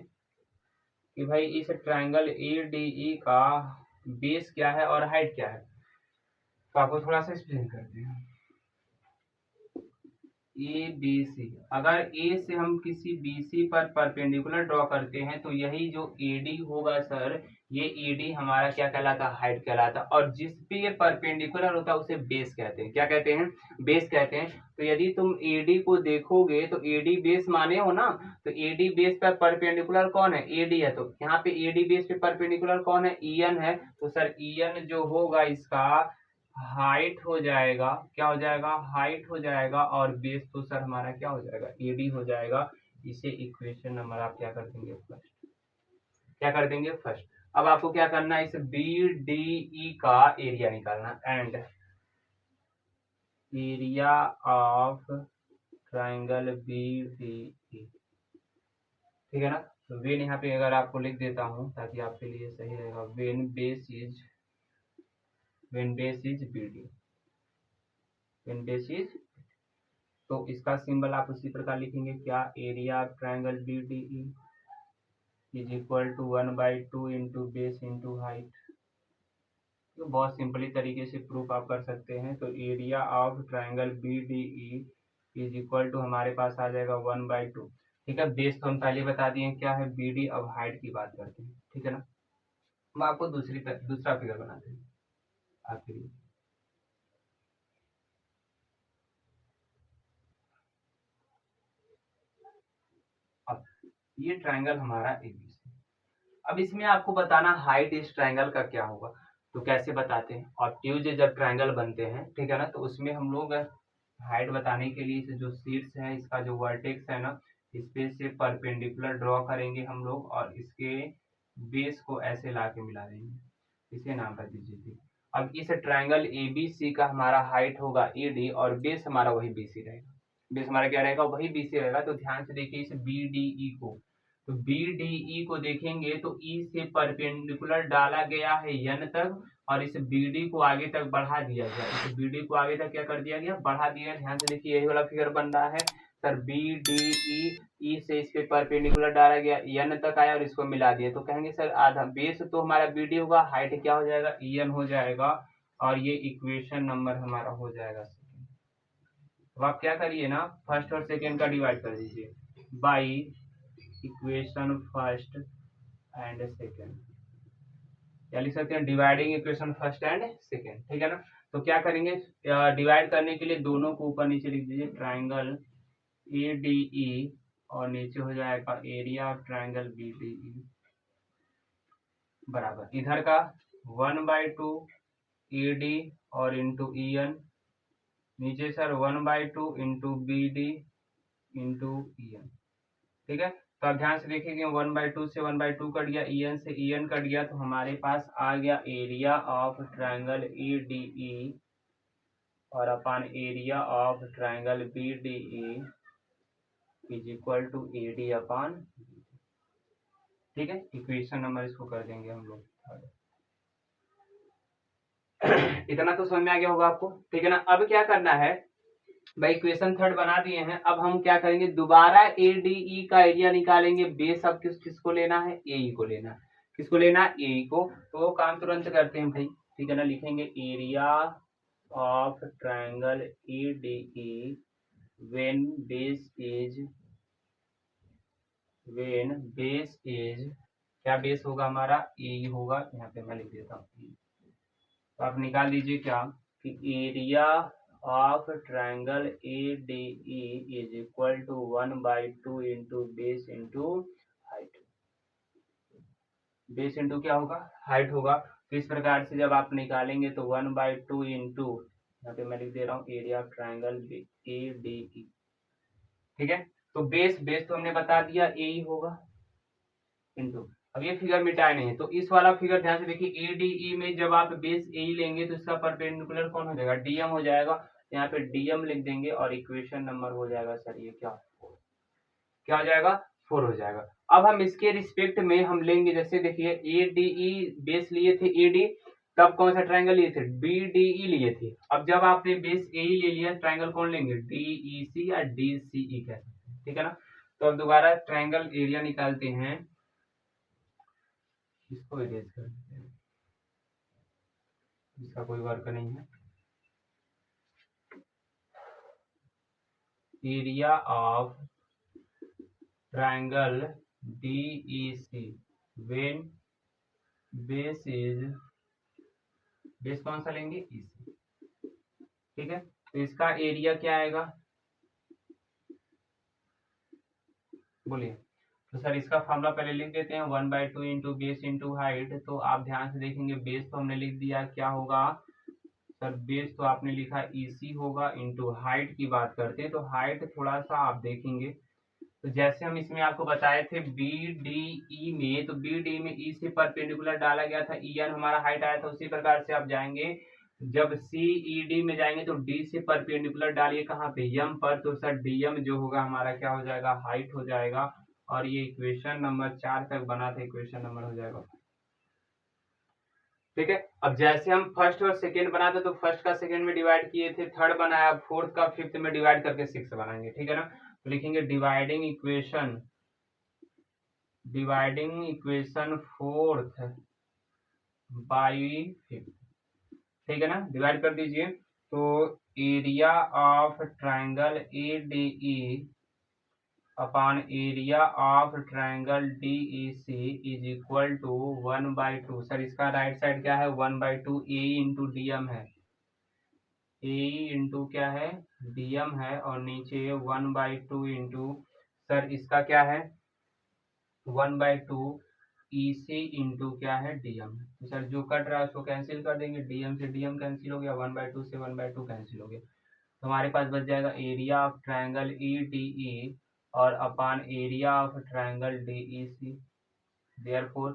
कि भाई इस ट्रायंगल एडीई का बेस क्या है और हाइट क्या है, तो आपको थोड़ा सा एक्सप्लेन करते हैं। ए बी सी, अगर ए से हम किसी बीसी पर परपेंडिकुलर ड्रॉ करते हैं तो यही जो एडी होगा सर, ये एडी हमारा क्या कहलाता है, हाइट कहलाता है। और जिस पे ये परपेंडिकुलर होता है उसे बेस कहते हैं। क्या कहते हैं, बेस कहते हैं। तो यदि तुम एडी को देखोगे तो एडी बेस माने हो ना, तो एडी बेस पर परपेंडिकुलर कौन है, एडी है। तो यहाँ पे एडी बेस पे परपेंडिकुलर कौन है, ईएन है। तो सर ईएन जो होगा इसका हाइट हो जाएगा, क्या हो जाएगा, हाइट हो जाएगा, और बेस तो सर हमारा क्या हो जाएगा, एडी हो जाएगा। इसे इक्वेशन नंबर आप क्या कर देंगे, फर्स्ट, क्या कर देंगे, फर्स्ट। अब आपको क्या करना है, इस बी डी ई का एरिया निकालना। And area of triangle B D E, ठीक है ना। तो वेन यहाँ पे अगर आपको लिख देता हूँ ताकि आपके लिए सही रहेगा, when base is BD, when base is, तो इसका सिंबल आप उसी प्रकार लिखेंगे, क्या, area of triangle BDE is equal to 1/2 into base into height. तो बहुत सिंपली तरीके से प्रूफ आप कर सकते हैं। तो area of triangle BDE is equal to हमारे पास आ जाएगा 1/2। ठीक है, बेस तो हम पहले बता दिए क्या है BD। अब हाइट की बात करते हैं, ठीक है ना। हम आपको दूसरा फिगर बनाते हैं आपके लिए। अब ये ट्रायंगल हमारा ABC, अब इसमें आपको बताना हाइट इस ट्रायंगल का क्या होगा। तो कैसे बताते हैं, ऑब्ट्यूज जब ट्रायंगल बनते हैं, ठीक है ना, तो उसमें हम लोग हाइट बताने के लिए इस जो शीर्ष है, इसका जो वर्टेक्स है ना, इस पे से परपेंडिकुलर ड्रॉ करेंगे हम लोग और इसके बेस को ऐसे ला के मिला देंगे। इसे नाम रख दीजिए। अब इस ट्रायंगल ABC का हमारा हाइट होगा AD और बेस हमारा वही BC रहेगा। बेस हमारा क्या रहेगा, वही BC रहेगा। तो ध्यान से देखिए इस BDE को, तो BDE को देखेंगे तो E से परपेंडिकुलर डाला गया है N तक और इस BD को आगे तक बढ़ा दिया गया। इस BD को आगे तक क्या कर दिया गया, बढ़ा दिया। ध्यान से देखिए यही वाला फिगर बन रहा है सर, BDE E से इस पे परपेंडिकुलर डाला गया N तक आया और इसको मिला दिया। तो कहेंगे सर आधा बेस तो हमारा BD होगा, हाइट क्या हो जाएगा, EN हो जाएगा और ये इक्वेशन नंबर हमारा हो जाएगा। अब आप क्या करिए ना, फर्स्ट और सेकेंड का डिवाइड कर दीजिए by equation first and second, क्या लिख सकते हैं, dividing equation first and second, ठीक है ना। तो क्या करेंगे, डिवाइड करने के लिए दोनों को ऊपर नीचे लिख दीजिए, ट्राइंगल ADE और नीचे हो जाएगा एरिया ऑफ ट्राइंगल BDE बराबर इधर का 1/2 AD और इंटू EN, नीचे sir 1/2 into BD into EN, ठीक है। तो आप ध्यान से देखेंगे 1/2 से 1/2 कट गया, EN से EN कट गया, तो हमारे पास आ गया एरिया ऑफ ट्राइंगल ADE और upon area of triangle BDE is equal to AD upon, ठीक है। इक्वेशन नंबर इसको कर देंगे हम लोग। इतना तो समझ में आ गया होगा आपको, ठीक है ना। अब क्या करना है भाई, इक्वेशन थर्ड बना दिए हैं। अब हम क्या करेंगे, दोबारा ADE का एरिया निकालेंगे। बेस अब किसको लेना है, AE को लेना है। किसको लेना है, AE को। तो वो काम तुरंत करते हैं भाई, ठीक है ना। लिखेंगे area of triangle ADE when base is क्या, बेस होगा हमारा AE होगा, यहाँ पे मैं लिख देता हूँ। तो आप निकाल दीजिए क्या कि area of triangle ADE is equal to 1/2 into base into height. Base into क्या होगा, हाइट होगा। तो इस प्रकार से जब आप निकालेंगे तो 1/2 इंटू, यहाँ पे मैं लिख दे रहा हूँ एरिया ऑफ ट्राइंगल ADE, ठीक है। तो बेस तो हमने बता दिया AE होगा इंटू, अब ये फिगर मिटाए नहीं है तो इस वाला फिगर ध्यान से देखिए, ADE में जब आप बेस AE लेंगे तो इसका परपेंडिकुलर कौन हो जाएगा, DM हो जाएगा। यहाँ पे DM लिख देंगे और इक्वेशन नंबर हो जाएगा सर ये क्या हो जाएगा, 4 हो जाएगा। अब हम इसके रिस्पेक्ट में हम लेंगे, जैसे देखिए ADE बेस लिए थे AD, तब कौन सा ट्राइंगल लिए थे, BDE लिए थे। अब जब आपने बेस AE ले लिया, ट्राइंगल कौन लेंगे, DEC या DCE कहते हैं, ठीक है ना। तो अब दोबारा ट्राइंगल एरिया निकालते हैं, इसको इरेज कर देते हैं, इसका कोई वर्क नहीं है। Area of triangle DEC when base कौन सा लेंगे, EC, ठीक है। तो इसका एरिया क्या आएगा, बोलिए। तो सर इसका फॉर्मूला पहले लिख देते हैं, 1/2 इंटू बेस इंटू हाइट। तो आप ध्यान से देखेंगे बेस तो हमने लिख दिया, क्या होगा सर, बेस तो आपने लिखा EC होगा इंटू हाइट की बात करते हैं तो हाइट थोड़ा सा आप देखेंगे, तो जैसे हम इसमें आपको बताए थे BDE में, तो BDE में E से परपेंडिकुलर डाला गया था, EN हमारा हाइट आया था। उसी प्रकार से आप जाएंगे, जब CED में जाएंगे तो D से परपेंडिकुलर डालिए कहाँ पे, M पर, तो सर DM जो होगा हमारा क्या हो जाएगा, हाइट हो जाएगा। और ये इक्वेशन नंबर 4 तक बना था, इक्वेशन नंबर हो जाएगा, ठीक है। अब जैसे हम फर्स्ट और सेकेंड बनाते तो फर्स्ट का सेकेंड में डिवाइड किए थे, थर्ड बनाया, फोर्थ का फिफ्थ में डिवाइड करके 6 बनाएंगे, ठीक है ना। तो लिखेंगे dividing equation fourth by fifth, ठीक है ना। डिवाइड कर दीजिए, तो area of triangle ADE upon area of triangle DEC is equal to 1/2, sir इसका राइट साइड क्या है, 1/2 AE इंटू DM है, AE इंटू क्या है, DM है, और नीचे 1/2 इंटू सर इसका क्या है, 1/2 EC इंटू क्या है, DM। तो सर जो कट रहा है उसको कैंसिल कर देंगे, DM से DM कैंसिल हो गया, 1/2 से 1/2 कैंसिल हो गया, तो हमारे पास बच जाएगा एरिया ऑफ ट्राइंगल EDE और upon area of triangle DEC। Therefore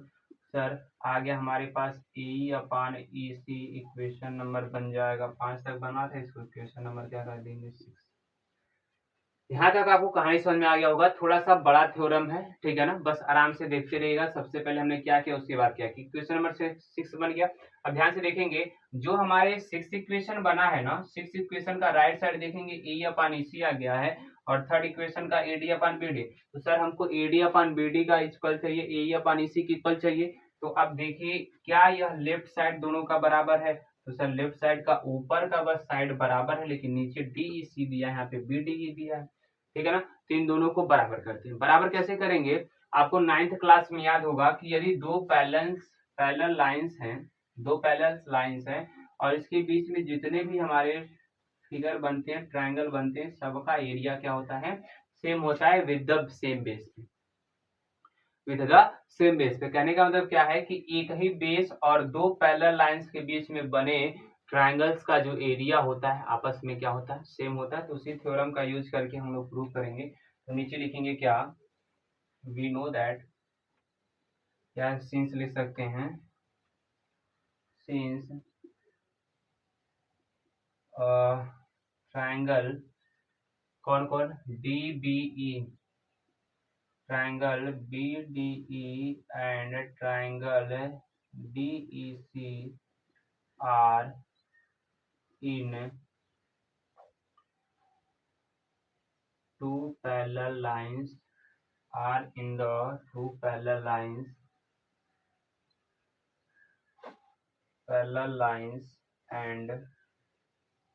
सर आ गया हमारे पास E/EC, इक्वेशन नंबर बन जाएगा 5 तक बना था, इसको इक्वेशन नंबर क्या कर देंगे 6। यहाँ तक आपको कहानी समझ में आ गया होगा। थोड़ा सा बड़ा थ्योरम है, ठीक है ना, बस आराम से देखते रहिएगा। सबसे पहले हमने क्या किया, उसके बाद क्या किया, क्वेश्चन नंबर 6 बन गया। अब ध्यान से देखेंगे, जो हमारे 6 इक्वेशन बना है ना, 6 इक्वेशन का राइट साइड देखेंगे E/EC आ गया है, और थर्ड इक्वेशन का AD/BD। तो सर हमको AD/BD का इक्वल चाहिए, AE/EC की इक्वल चाहिए। तो अब देखिए क्या यह लेफ्ट साइड दोनों का बराबर है, तो सर लेफ्ट साइड का ऊपर का बस साइड बराबर है, लेकिन नीचे DEC दिया है, यहाँ पे BDE दिया है, ठीक है ना। तो इन दोनों को बराबर करते हैं। बराबर कैसे करेंगे, आपको 9th क्लास में याद होगा कि यदि दो पैरेलल लाइंस हैं, दो पैरेलल लाइंस हैं, और इसके बीच में जितने भी हमारे फिगर बनते हैं, ट्रायंगल बनते हैं, सबका एरिया क्या होता है, सेम होता है विद द सेम बेस पे, विद द सेम बेस पे। कहने का मतलब क्या है कि एक ही बेस और दो पैरेलल लाइंस के बीच में बने ट्रायंगल्स का जो एरिया होता है आपस में क्या होता है, सेम होता है। तो उसी थ्योरम का यूज करके हम लोग प्रूव करेंगे। तो नीचे लिखेंगे क्या, वी नो दैट, क्या सिंस लिख सकते हैं, सिंस ट्रायंगल कौन कौन, DBE, triangle BDE and triangle DEC are in two parallel lines, are in the two parallel lines and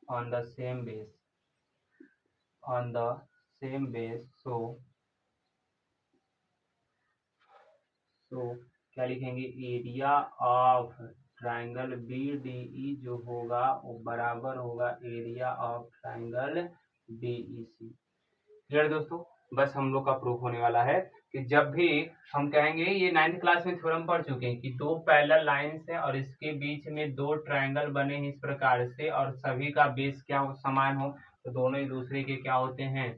on the same base, so क्या लिखेंगे, एरिया ऑफ ट्राइंगल BDE जो होगा वो बराबर होगा area of triangle DEC। Clear दोस्तों, बस हम लोग का प्रूफ होने वाला है कि जब भी हम कहेंगे, ये 9th क्लास में थ्योरम पढ़ चुके हैं कि दो पैरेलल लाइंस है और इसके बीच में दो ट्रायंगल बने हैं इस प्रकार से, और सभी का बेस क्या हो, समान हो, तो दोनों एक दूसरे के क्या होते हैं,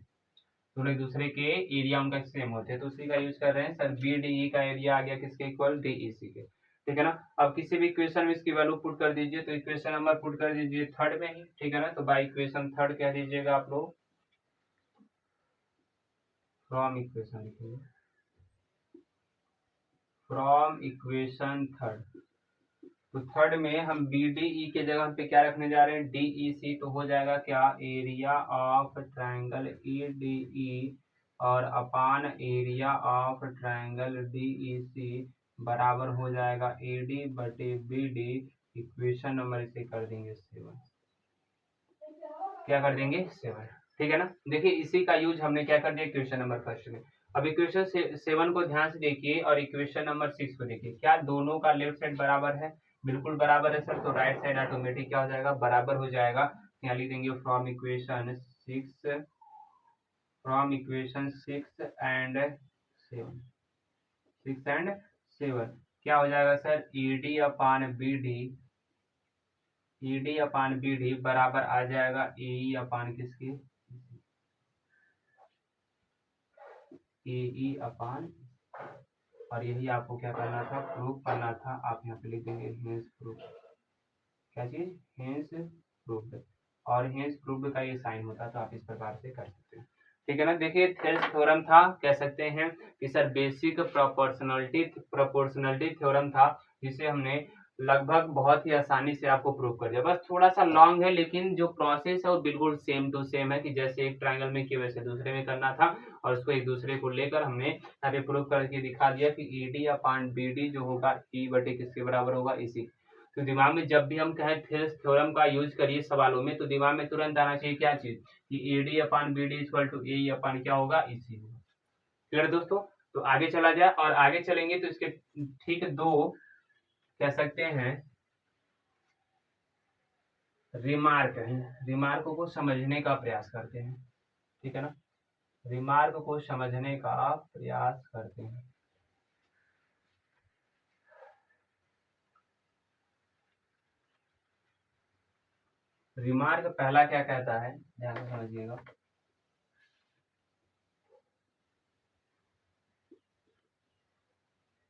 दोनों एक दूसरे के एरिया उनका सेम होते हैं। तो उसी का यूज कर रहे हैं सर, BDE का एरिया आ गया किसके इक्वल, DEC के, ठीक है ना। अब किसी भी इक्वेशन में इसकी वैल्यू पुट कर दीजिए, तो इक्वेशन नंबर पुट कर दीजिए थर्ड में ही, ठीक है ना। तो बाई इक्वेशन थर्ड कह दीजिएगा आप लोग, फ्रॉम इक्वेशन लिखेंगे, फ्रॉम इक्वेशन थर्ड। तो थर्ड में हम BDE के जगह पे क्या रखने जा रहे हैं, DEC। तो हो जाएगा क्या, एरिया ऑफ ट्रायंगल EDE और upon area of triangle DEC बराबर हो जाएगा AD/BD। इक्वेशन नंबर इसे कर देंगे 7, क्या कर देंगे 7, ठीक है ना। देखिए इसी का यूज हमने क्या कर दिया इक्वेशन नंबर फर्स्ट में। अब इक्वेशन 7 को ध्यान से देखिए और इक्वेशन नंबर 6 को देखिए, क्या दोनों का लेफ्ट साइड बराबर है, बिल्कुल बराबर है सर। तो राइट साइड ऑटोमेटिक क्या हो जाएगा, बराबर हो जाएगा। यहाँ लिख देंगे from equation 6, from equation 6 and 7, 6 and 7 क्या हो जाएगा सर, ED/BD बराबर आ जाएगा AE अपान किसके, AE अपान, और यही आपको क्या करना था, प्रूफ करना था। आप यहाँ पे लिख देंगे हेंस प्रूफ, क्या चीज, हेंस प्रूफ, और हेंस प्रूफ का ये साइन होता, तो आप इस प्रकार से कर सकते हैं, ठीक है ना। देखिए थेल्स थ्योरम था, कह सकते हैं कि सर बेसिक प्रोपोर्शनलिटी थ्योरम था, जिसे हमने लगभग बहुत ही आसानी से आपको प्रूव कर दिया। बस थोड़ा सा लॉन्ग है, लेकिन जो प्रोसेस है वो बिल्कुल सेम टू सेम है, कि जैसे एक ट्रायंगल में किया वैसे दूसरे में करना था, और उसको एक दूसरे को लेकर हमने यहाँ पे प्रूव करके दिखा दिया कि ED/BD जो होगा E/बटे किसके बराबर होगा, इसी। तो दिमाग में जब भी हम कहें थेल्स थ्योरम का यूज करिए सवालों में, तो दिमाग में तुरंत आना चाहिए क्या चीज, कि ED/BD इक्वल टू AE अपान क्या होगा, इसी होगा। क्लियर दोस्तों, तो आगे चला जाए, और आगे चलेंगे तो इसके ठीक दो कह सकते हैं रिमार्क है, रिमार्क को समझने का प्रयास करते हैं, ठीक है ना, रिमार्क को समझने का प्रयास करते हैं। रिमार्क पहला क्या कहता है, ध्यान से समझिएगा,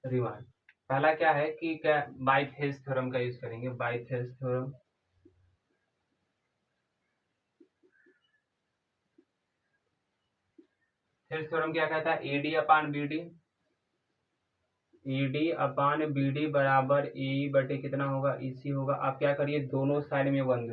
रिमार्क पहला क्या है कि क्या बाय थेल्स थ्योरम का यूज करेंगे, by Thales theorem. Thales theorem क्या कहता है, AD upon BD, ED upon BD बराबर ए बटे कितना होगा, इसी होगा। आप क्या करिए, दोनों साइड में वन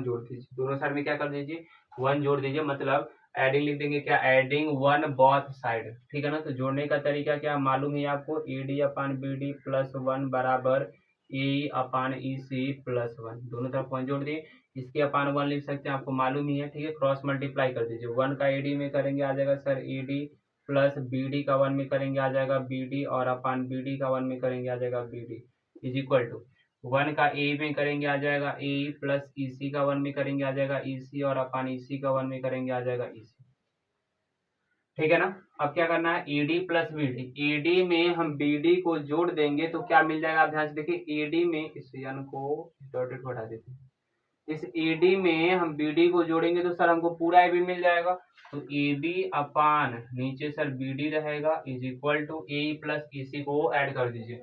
जोड़ दीजिए, दोनों साइड में क्या कर दीजिए, वन जोड़ दीजिए, मतलब एडिंग लिख देंगे क्या, एडिंग वन बोथ साइड, ठीक है ना। तो जोड़ने का तरीका क्या मालूम है आपको, A D upon B D plus one बराबर A upon E C plus one, दोनों तरफ वन जोड़ दिए, इसके अपान वन लिख सकते हैं, आपको मालूम ही है, ठीक है। क्रॉस मल्टीप्लाई कर दीजिए, वन का एडी में करेंगे आ जाएगा सर एडी, प्लस बीडी का वन में करेंगे आ जाएगा बीडी, और अपान बीडी का वन में करेंगे आ जाएगा BD, is equal to one का ए में करेंगे आ जाएगा ए, प्लस ईसी का वन में करेंगे आ जाएगा ईसी, और अपान ईसी का वन में करेंगे आ जाएगा ईसी, ठीक है ना। अब क्या करना है, ईडी प्लस बीडी, ईडी में हम बीडी को जोड़ देंगे तो क्या मिल जाएगा, आप ध्यान से देखिए, ईडी में इस यन को डॉटेड को हटा देते हैं, इस एडी में हम बीडी को जोड़ेंगे तो सर हमको पूरा एबी मिल जाएगा, तो एबी अपान नीचे सर बीडी रहेगा is equal to A plus EC को ऐड कर दीजिए,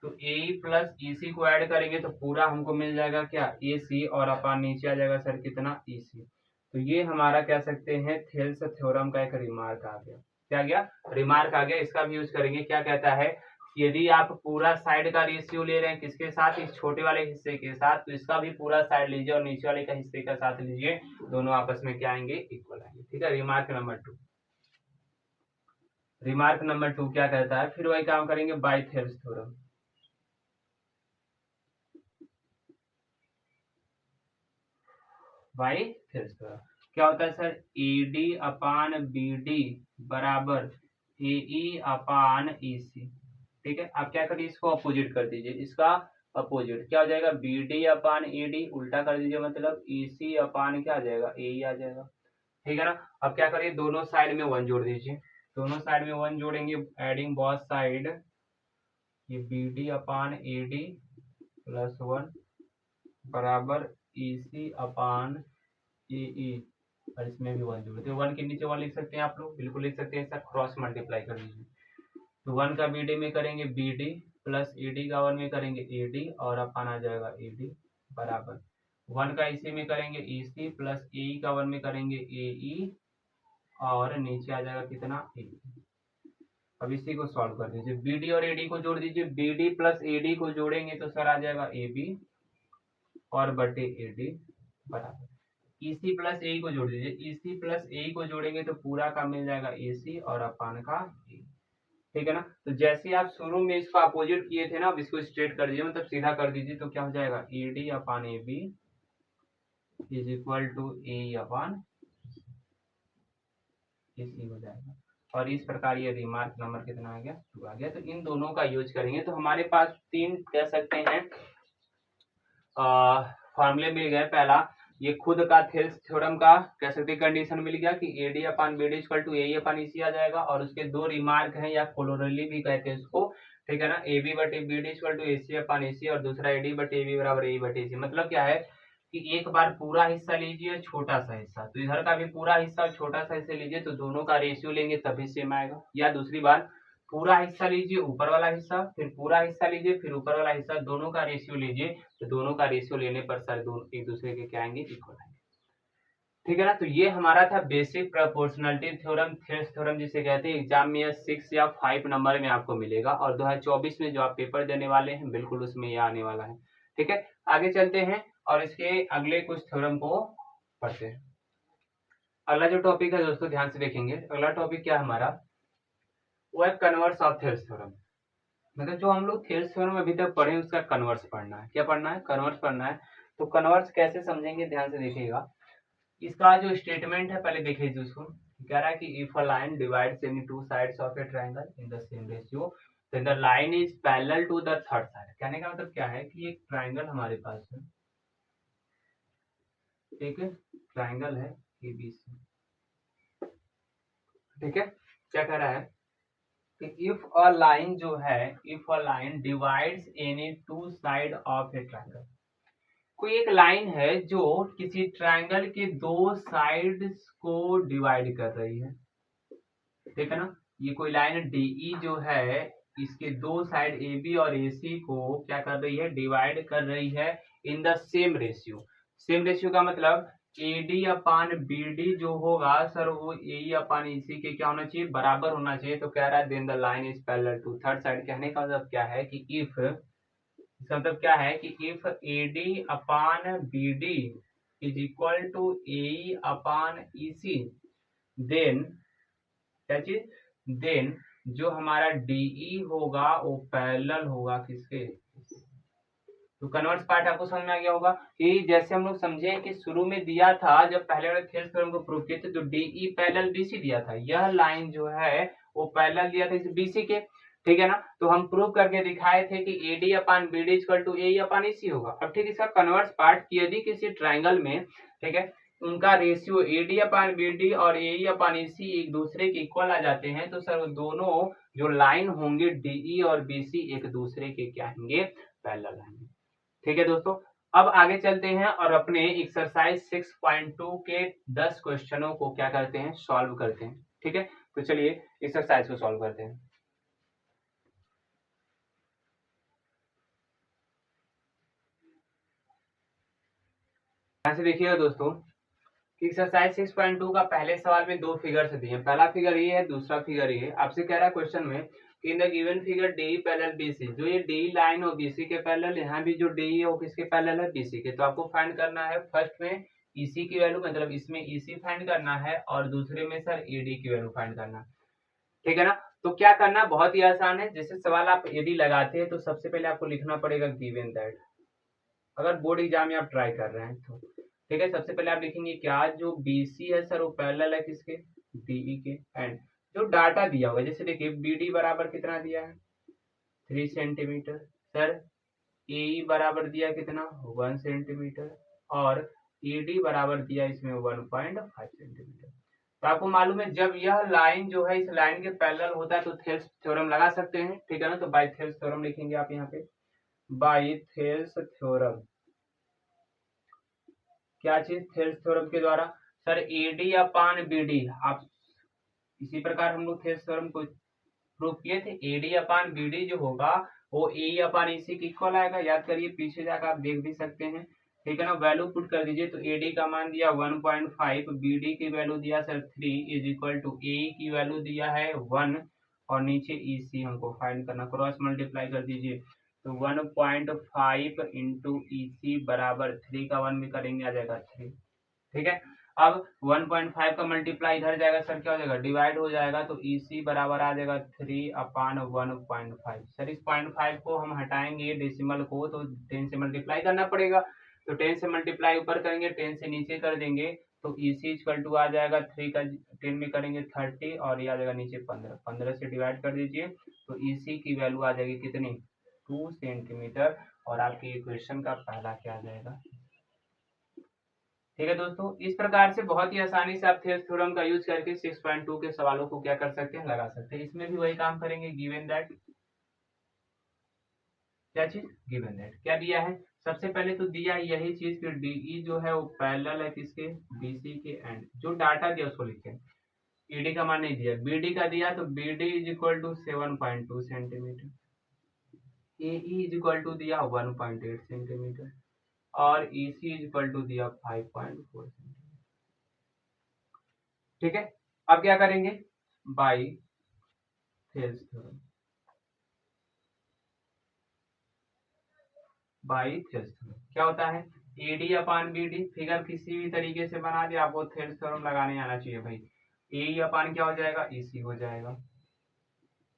तो ए प्लस ईसी को ऐड करेंगे तो पूरा हमको मिल जाएगा क्या, ए सी, और अपान नीचे आ जाएगा सर कितना, ई सी। तो ये हमारा कह सकते हैं थेल्स थ्योरम का एक रिमार्क आ गया, क्या गया, रिमार्क आ गया। इसका भी यूज करेंगे, क्या कहता है, यदि आप पूरा साइड का रेशियो ले रहे हैं किसके साथ, इस छोटे वाले हिस्से के साथ, तो इसका भी पूरा साइड लीजिए और नीचे वाले का हिस्से का साथ लीजिए, दोनों आपस में क्या आएंगे, इक्वल आएंगे, ठीक है। Remark number two, remark number two क्या कहता है, फिर वही काम करेंगे by Thales theorem, by Thales theorem क्या होता है सर, ईडी अपान बीडी बराबर ए अपान ईसी, ठीक है। आप क्या करिए, इसको अपोजिट कर दीजिए, इसका अपोजिट क्या हो जाएगा, बी डी अपान ई डी, उल्टा कर दीजिए, मतलब ई सी अपान क्या आ जाएगा, ए आ जाएगा, ठीक है ना। अब क्या करिए, दोनों साइड में वन जोड़ दीजिए, दोनों साइड में वन जोड़ेंगे, एडिंग बोथ साइड, ये B D upon A D plus one बराबर ई सी अपान ए ई, और इसमें भी वन जोड़ते हैं, वन के नीचे वन लिख सकते हैं आप लोग, बिल्कुल लिख सकते हैं, ऐसा क्रॉस मल्टीप्लाई कर लीजिए, तो वन का बी डी में करेंगे B D, plus A D का वन में करेंगे ए डी, और अपान आ जाएगा ए डी बराबर वन का इसी में करेंगे ई सी, प्लस ए का वन में करेंगे ए ई, और नीचे आ जाएगा कितना, ए। अब इसी को सॉल्व कर दीजिए, बी डी और ए डी को जोड़ दीजिए, B D plus A D को जोड़ेंगे तो सर आ जाएगा ए बी और बटे ए डी बराबर ईसी प्लस ए को जोड़ दीजिए, ईसी प्लस ए को जोड़ेंगे तो पूरा का मिल जाएगा ए सी और अपान का ए, ठीक है ना। तो जैसे आप शुरू में इसको अपोजिट किए थे ना, अब इसको स्ट्रेट कर दीजिए, मतलब सीधा कर दीजिए, तो क्या हो जाएगा, A D upon A B is equal to A upon A C हो जाएगा। और इस प्रकार ये रिमार्क नंबर कितना आ गया, 2 आ गया। तो इन दोनों का यूज करेंगे तो हमारे पास तीन कह सकते हैं फॉर्मूले मिल गए। पहला ये खुद का थेल्स थ्योरम का कह सकते हैं कंडीशन मिल गया कि AD upon BD equal to A upon EC आ जाएगा, और उसके दो रिमार्क हैं या कोलोरली भी कहते हैं इसको, ठीक है ना, ए बी बटे B D equal to A C upon A सी, और दूसरा ए डी बटे ए बी बराबर ए बटे ए सी। मतलब क्या है कि एक बार पूरा हिस्सा लीजिए छोटा सा हिस्सा, तो इधर का भी पूरा हिस्सा और छोटा सा हिस्सा लीजिए तो दोनों का रेशियो लेंगे तभी सेम आएगा। या दूसरी बार पूरा हिस्सा लीजिए ऊपर वाला हिस्सा, फिर पूरा हिस्सा लीजिए फिर ऊपर वाला हिस्सा, दोनों का रेशियो लीजिए तो दोनों का रेशियो लेने पर सर दोनों एक दूसरे के क्या आएंगे, इक्वल आएंगे, ठीक है ना। तो ये हमारा था basic proportionality theorem, Thales theorem जिसे कहते हैं। एग्जाम में 6 या 5 नंबर में आपको मिलेगा, और 2024 में जो आप पेपर देने वाले हैं बिल्कुल उसमें ये आने वाला है, ठीक है। आगे चलते हैं और इसके अगले कुछ थ्योरम को पढ़ते हैं। अगला जो टॉपिक है दोस्तों ध्यान से देखेंगे, अगला टॉपिक क्या हमारा, वो है कन्वर्स ऑफ थेल्स थ्योरम। मतलब जो हम लोग थेल्स थ्योरम अभी तक पढ़े उसका कन्वर्स पढ़ना है। क्या पढ़ना है, कन्वर्स पढ़ना है। तो कन्वर्स कैसे समझेंगे, ध्यान से देखिएगा। इसका जो स्टेटमेंट है पहले देखिए उसको, कह रहा है कि if a line divides any two sides of a triangle in the same ratio then the line is parallel to the third side. कहने का मतलब क्या है कि एक ट्रायंगल हमारे पास है, एक ट्रायंगल है एबीसी, ठीक है। क्या कह रहा है कि इफ अ लाइन जो है, if a line divides any to side of a triangle, कोई एक लाइन है जो किसी ट्रायंगल के दो साइड्स को डिवाइड कर रही है, ठीक है ना। ये कोई लाइन डीई जो है इसके दो साइड ए बी और ए सी को क्या कर रही है, डिवाइड कर रही है इन the same ratio. Same ratio का मतलब AD अपान BD जो होगा सर वो AE अपान EC के क्या होना चाहिए, बराबर होना चाहिए। तो कह रहा है then the line is parallel to third side. कहने का मतलब क्या है कि इफ, इसका मतलब क्या है कि if AD upon BD is equal to AE upon EC, then क्या चीज, देन जो हमारा DE होगा वो पैरेलल होगा किसके। तो कन्वर्स पार्ट आपको समझ में आ गया होगा कि जैसे हम लोग समझे कि शुरू में दिया था जब पहले वाले थेल्स थ्योरम को प्रूव किए थे तो DE पैरेलल BC दिया था, यह लाइन जो है वो पैरेलल दिया था इस BC के, ठीक है ना। तो हम प्रूव करके दिखाए थे कि AD upon BD equal to AE upon EC होगा। अब ठीक इसका कन्वर्स पार्ट कि यदि किसी ट्राइंगल में, ठीक है, उनका रेशियो AD अपान BD और AE अपान EC एक दूसरे के इक्वल आ जाते हैं तो सर दोनों जो लाइन होंगे DE और BC एक दूसरे के क्या होंगे, पैरेलल होंगे। ठीक है दोस्तों, अब आगे चलते हैं और अपने एक्सरसाइज 6.2 के 10 क्वेश्चनों को क्या करते हैं, सॉल्व करते हैं। ठीक है, तो चलिए एक्सरसाइज को सॉल्व करते हैं। यहां से देखिएगा दोस्तों, एक्सरसाइज 6.2 का पहले सवाल में दो फिगर्स दिए हैं। पहला फिगर ये है, दूसरा फिगर ये है। आपसे कह रहा है क्वेश्चन में in the given figure DE parallel BC, जो ये DE लाइन हो BC के पैरेलल, यहाँ भी जो DE है वो किसके पैरेलल है, BC के। तो आपको फाइंड करना है फर्स्ट में EC की वैल्यू, मतलब इसमें EC फाइंड करना है और दूसरे में सर AD की वैल्यू फाइंड करना है। ठीक है ना। तो क्या करना, बहुत ही आसान है। जैसे सवाल आप यदि लगाते हैं तो सबसे पहले आपको लिखना पड़ेगा गिवन दैट, अगर बोर्ड एग्जाम में आप ट्राई कर रहे हैं तो। ठीक है, सबसे पहले आप लिखेंगे क्या, जो BC है सर वो पैरेलल है किसके, DE के। एंड जो डाटा दिया होगा, जैसे देखिए BD बराबर कितना दिया है 3 सेंटीमीटर, सर AE बराबर दिया कितना 1 सेंटीमीटर और AD बराबर दिया इसमें 1.5 सेंटीमीटर। तो आपको मालूम है जब यह लाइन जो है इस लाइन के पैरेलल होता है तो थेल्स थ्योरम लगा सकते हैं। ठीक है ना, तो बाय थेल्स थ्योरम लिखेंगे आप यहाँ पे, बाय थेल्स थ्योरम। क्या चीज, थेल्स थ्योरम के द्वारा सर AD अपान BD, आप इसी प्रकार हम लोग थेल्स थ्योरम को प्रूव किए थे। AD अपान BD जो होगा वो AE अपान EC के इक्वल आएगा। याद करिए, पीछे जाकर आप देख भी सकते हैं। ठीक है ना, वैल्यू पुट कर दीजिए। तो AD का मान दिया 1.5, BD की वैल्यू दिया sir 3 is equal to AE की वैल्यू दिया है 1 और नीचे EC हमको फाइंड करना, क्रॉस मल्टीप्लाई कर दीजिए। तो 1.5 इंटू EC बराबर 3 का 1 में करेंगे आ जाएगा 3। ठीक है, अब 1.5 का मल्टीप्लाई इधर जाएगा सर, क्या हो जाएगा, डिवाइड हो जाएगा। तो EC बराबर आ जाएगा 3 अपान 1.5। सर इस 0.5 को हम हटाएंगे डेसिमल को, तो 10 से मल्टीप्लाई करना पड़ेगा। तो 10 से मल्टीप्लाई ऊपर करेंगे, 10 से नीचे कर देंगे। तो EC इक्वल टू आ जाएगा 3 का 10 में करेंगे 30 और ये आ जाएगा नीचे 15। 15 से डिवाइड कर दीजिए तो EC की वैल्यू आ जाएगी कितनी, 2 सेंटीमीटर। और आपके इक्वेशन का पहला क्या आ जाएगा। ठीक है दोस्तों, इस प्रकार से बहुत ही आसानी से आप थेल्स थ्योरम का यूज करके 6.2 के सवालों को क्या कर सकते हैं, लगा सकते हैं। इसमें भी वही काम करेंगे, गिवन दैट, क्या चीज, गिवन दैट क्या दिया है। सबसे पहले तो दिया यही चीज कि DE जो है वो पैरेलल है किसके, BC के। एंड जो डाटा दिया उसको लिखे, ED का मान नहीं दिया, BD का दिया। तो BD is equal to 7.2 centimetre, AE is equal to दिया 1.8 सेंटीमीटर और EC इज इक्वल टू दिया 5.4 सेंटीमीटर। ठीक है, अब क्या करेंगे, by Thales theorem, by Thales theorem क्या होता है, AD अपान BD। फिगर किसी भी तरीके से बना दिया, आपको थेल्स थ्योरम लगाने आना चाहिए भाई। AE अपान क्या हो जाएगा, EC हो जाएगा।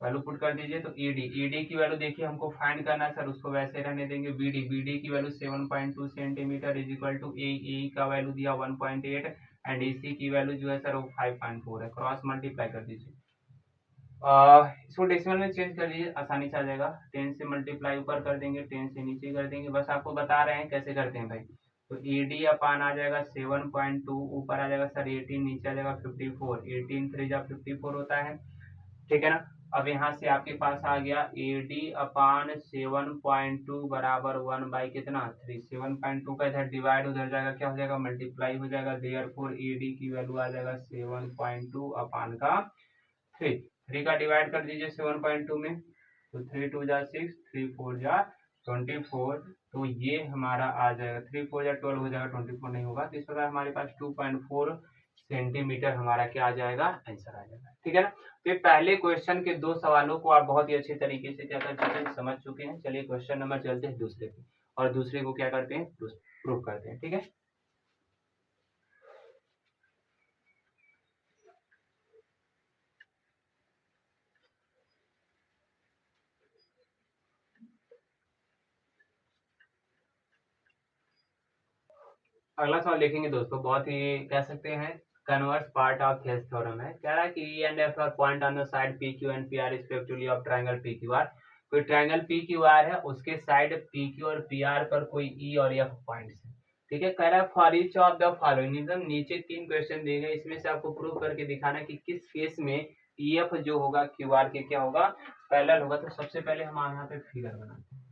वैल्यू पुट कर दीजिए। तो AD की वैल्यू देखिए हमको फाइंड करना है सर, उसको वैसे रहने देंगे। BD की value 7.2 centimetre is equal to AE का वैल्यू दिया 1.8 एंड EC की वैल्यू जो है सर वो 5.4 है। क्रॉस मल्टीप्लाई कर दीजिए, इसको डेसिमल में चेंज कर लीजिए, आसानी से आ जाएगा। 10 से मल्टीप्लाई ऊपर कर देंगे, 10 से नीचे कर देंगे। बस आपको बता रहे हैं कैसे करते हैं भाई। तो AD अपान आ जाएगा 7.2, ऊपर आ जाएगा सर 18, नीचे आ जाएगा 54। 18 3 जा 54 होता है। ठीक है ना, अब यहाँ से आपके पास आ गया AD अपान 7.2 बराबर 1 बाई कितना 3। 7.2 का इधर डिवाइड उधर जाएगा, क्या हो जाएगा, मल्टीप्लाई हो जाएगा। देयरफॉर AD की वैल्यू आ जाएगा 7.2 अपान का 3। 3 का डिवाइड कर दीजिए 7.2 में, तो 3 2 जा 6, 3 4 जा 24, तो ये हमारा आ जाएगा 3 4 जा 12 हो जाएगा, 24 नहीं होगा। तो इस प्रकार हमारे पास 2.4 सेंटीमीटर हमारा क्या आ जाएगा, आंसर आ जाएगा। ठीक है ना। तो ये पहले क्वेश्चन के 2 सवालों को आप बहुत ही अच्छे तरीके से क्या कर चुके हैं, समझ चुके हैं। चलिए क्वेश्चन नंबर चलते हैं दूसरे पे, और दूसरे को क्या करते हैं, प्रूव करते हैं। ठीक है। अगला सवाल देखेंगे दोस्तों, बहुत ही कह सकते हैं converse part of Thales theorem है। कह रहा है कि E and F R point on the side P Q and P R respectively of triangle P Q R. कोई ट्रायंगल पी क्यू आर है, उसके साइड पी क्यू और पी आर पर कोई ई और एफ पॉइंट्स है। ठीक है। कह रहा है for each of the following, नीचे 3 क्वेश्चन दिए गए, इसमें से आपको प्रूव करके दिखाना कि किस केस में ई एफ जो होगा क्यू आर के क्या होगा, पैरेलल होगा। तो सबसे पहले हम यहाँ पे फिगर बनाते हैं।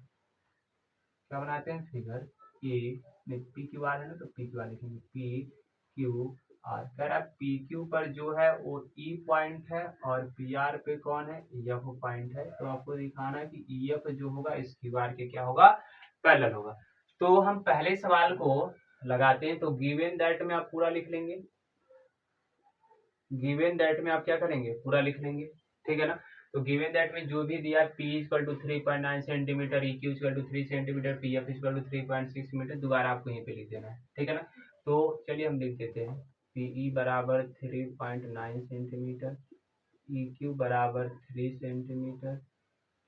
क्या बनाते हैं, figure A, P Q R है ना, तो पी क्यू आर लिखेंगे, पी क्यू आर। कह रहा है पी क्यू पर जो है वो ई पॉइंट है और पी आर पे कौन है, एफ पॉइंट है। तो आपको दिखाना कि ई एफ जो होगा इस क्यू आर के क्या होगा, पैरेलल होगा। तो हम पहले सवाल को लगाते हैं। तो गिवन दैट में आप पूरा लिख लेंगे, गिवन दैट में आप क्या करेंगे, पूरा लिख लेंगे। ठीक है ना। तो गिवन दैट में जो भी दिया, P equal to 3.9 centimetre, E Q equal to 3 centimetre, P F equal to 3.6 metre, दोबारा आपको यहीं पे लिख देना है। ठीक है ना। तो चलिए हम लिख देते हैं, पीई बराबर 3.9 सेंटीमीटर, ई क्यू बराबर 3 सेंटीमीटर,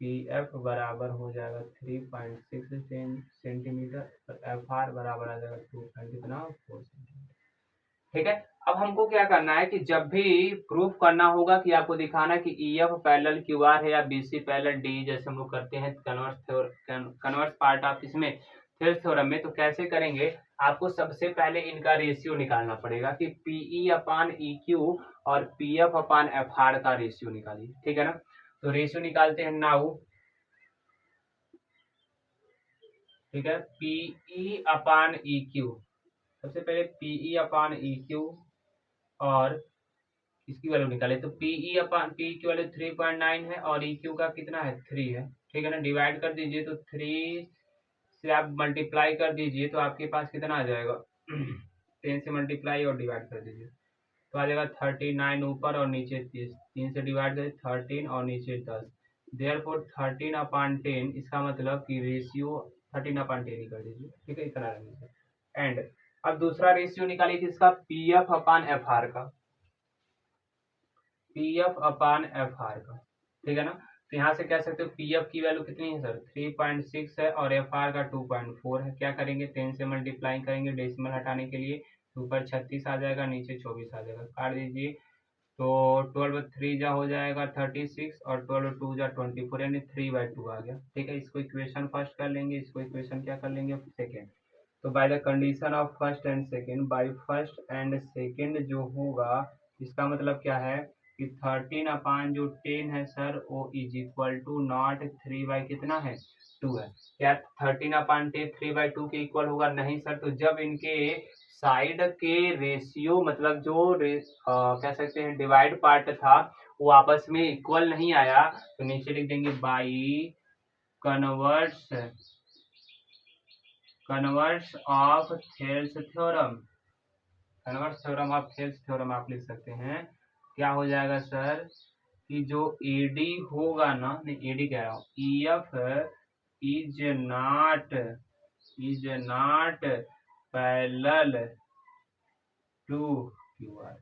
पी एफ बराबर हो जाएगा 3.6 सेंटीमीटर, और एफ आर बराबर आ जाएगा 2.4 सेंटीमीटर। ठीक है। अब हमको क्या करना है कि जब भी प्रूफ करना होगा कि आपको दिखाना कि E F parallel Q R है या बी सी पैरेलल डी, जैसे हम लोग करते हैं कन्वर्स पार्ट ऑफ इसमें थेल्स थ्योरम में। तो कैसे करेंगे, आपको सबसे पहले इनका रेशियो निकालना पड़ेगा कि पीई अपान ई क्यू और P F upon F R का रेशियो निकालिए। ठीक है ना। तो रेशियो निकालते हैं नाउ। ठीक है। पीई अपान ई क्यू, सबसे पहले पीई अपान ई क्यू और इसकी वैल्यू निकाले। तो पीई अपान पी की वैल्यू 3.9 है और ई क्यू का कितना है, 3 है। ठीक है ना। डिवाइड कर दीजिए, तो 3 से आप मल्टीप्लाई कर दीजिए, तो आपके पास कितना आ जाएगा 10 से मल्टीप्लाई और डिवाइड कर दीजिए, तो आ जाएगा 39 ऊपर और नीचे 30, 3 से डिवाइड करें 13 और नीचे 10, देयरफॉर 13 अपान 10, इसका मतलब कि रेशियो 13 अपान 10 ही कर दीजिए। ठीक है, इतना रहने। एंड अब दूसरा रेशियो निकालिए किसका, P F upon F R का, P F upon F R का। ठीक है ना। तो यहाँ से कह सकते हो पी एफ की वैल्यू कितनी है सर, 3.6 है और एफ आर का 2.4 है। क्या करेंगे, 10 से मल्टीप्लाई करेंगे डेसिमल हटाने के लिए, ऊपर 36 आ जाएगा, नीचे 24 आ जाएगा, काट दीजिए। तो 12 3 जा हो जाएगा 36 और 12 2 जा 24, यानी 3/2 आ गया। ठीक है। इसको इक्वेशन फर्स्ट कर लेंगे, इसको इक्वेशन क्या कर लेंगे, सेकेंड। तो by the condition of first and second, by first and second जो होगा, इसका मतलब क्या है कि 13 अपान जो 10 है सर, वो is equal to not 3 by कितना है, 2 है। क्या 13 अपान 10 3/2 के इक्वल होगा, नहीं सर। तो जब इनके साइड के रेशियो, मतलब जो कह सकते हैं डिवाइड पार्ट था, वो आपस में इक्वल नहीं आया, तो नीचे लिख देंगे by converse of Thales theorem, converse theorem of Thales theorem आप लिख सकते हैं। क्या हो जाएगा सर कि जो एडी होगा ना, नहीं एडी कह रहा हूँ, E F is not parallel to Q R.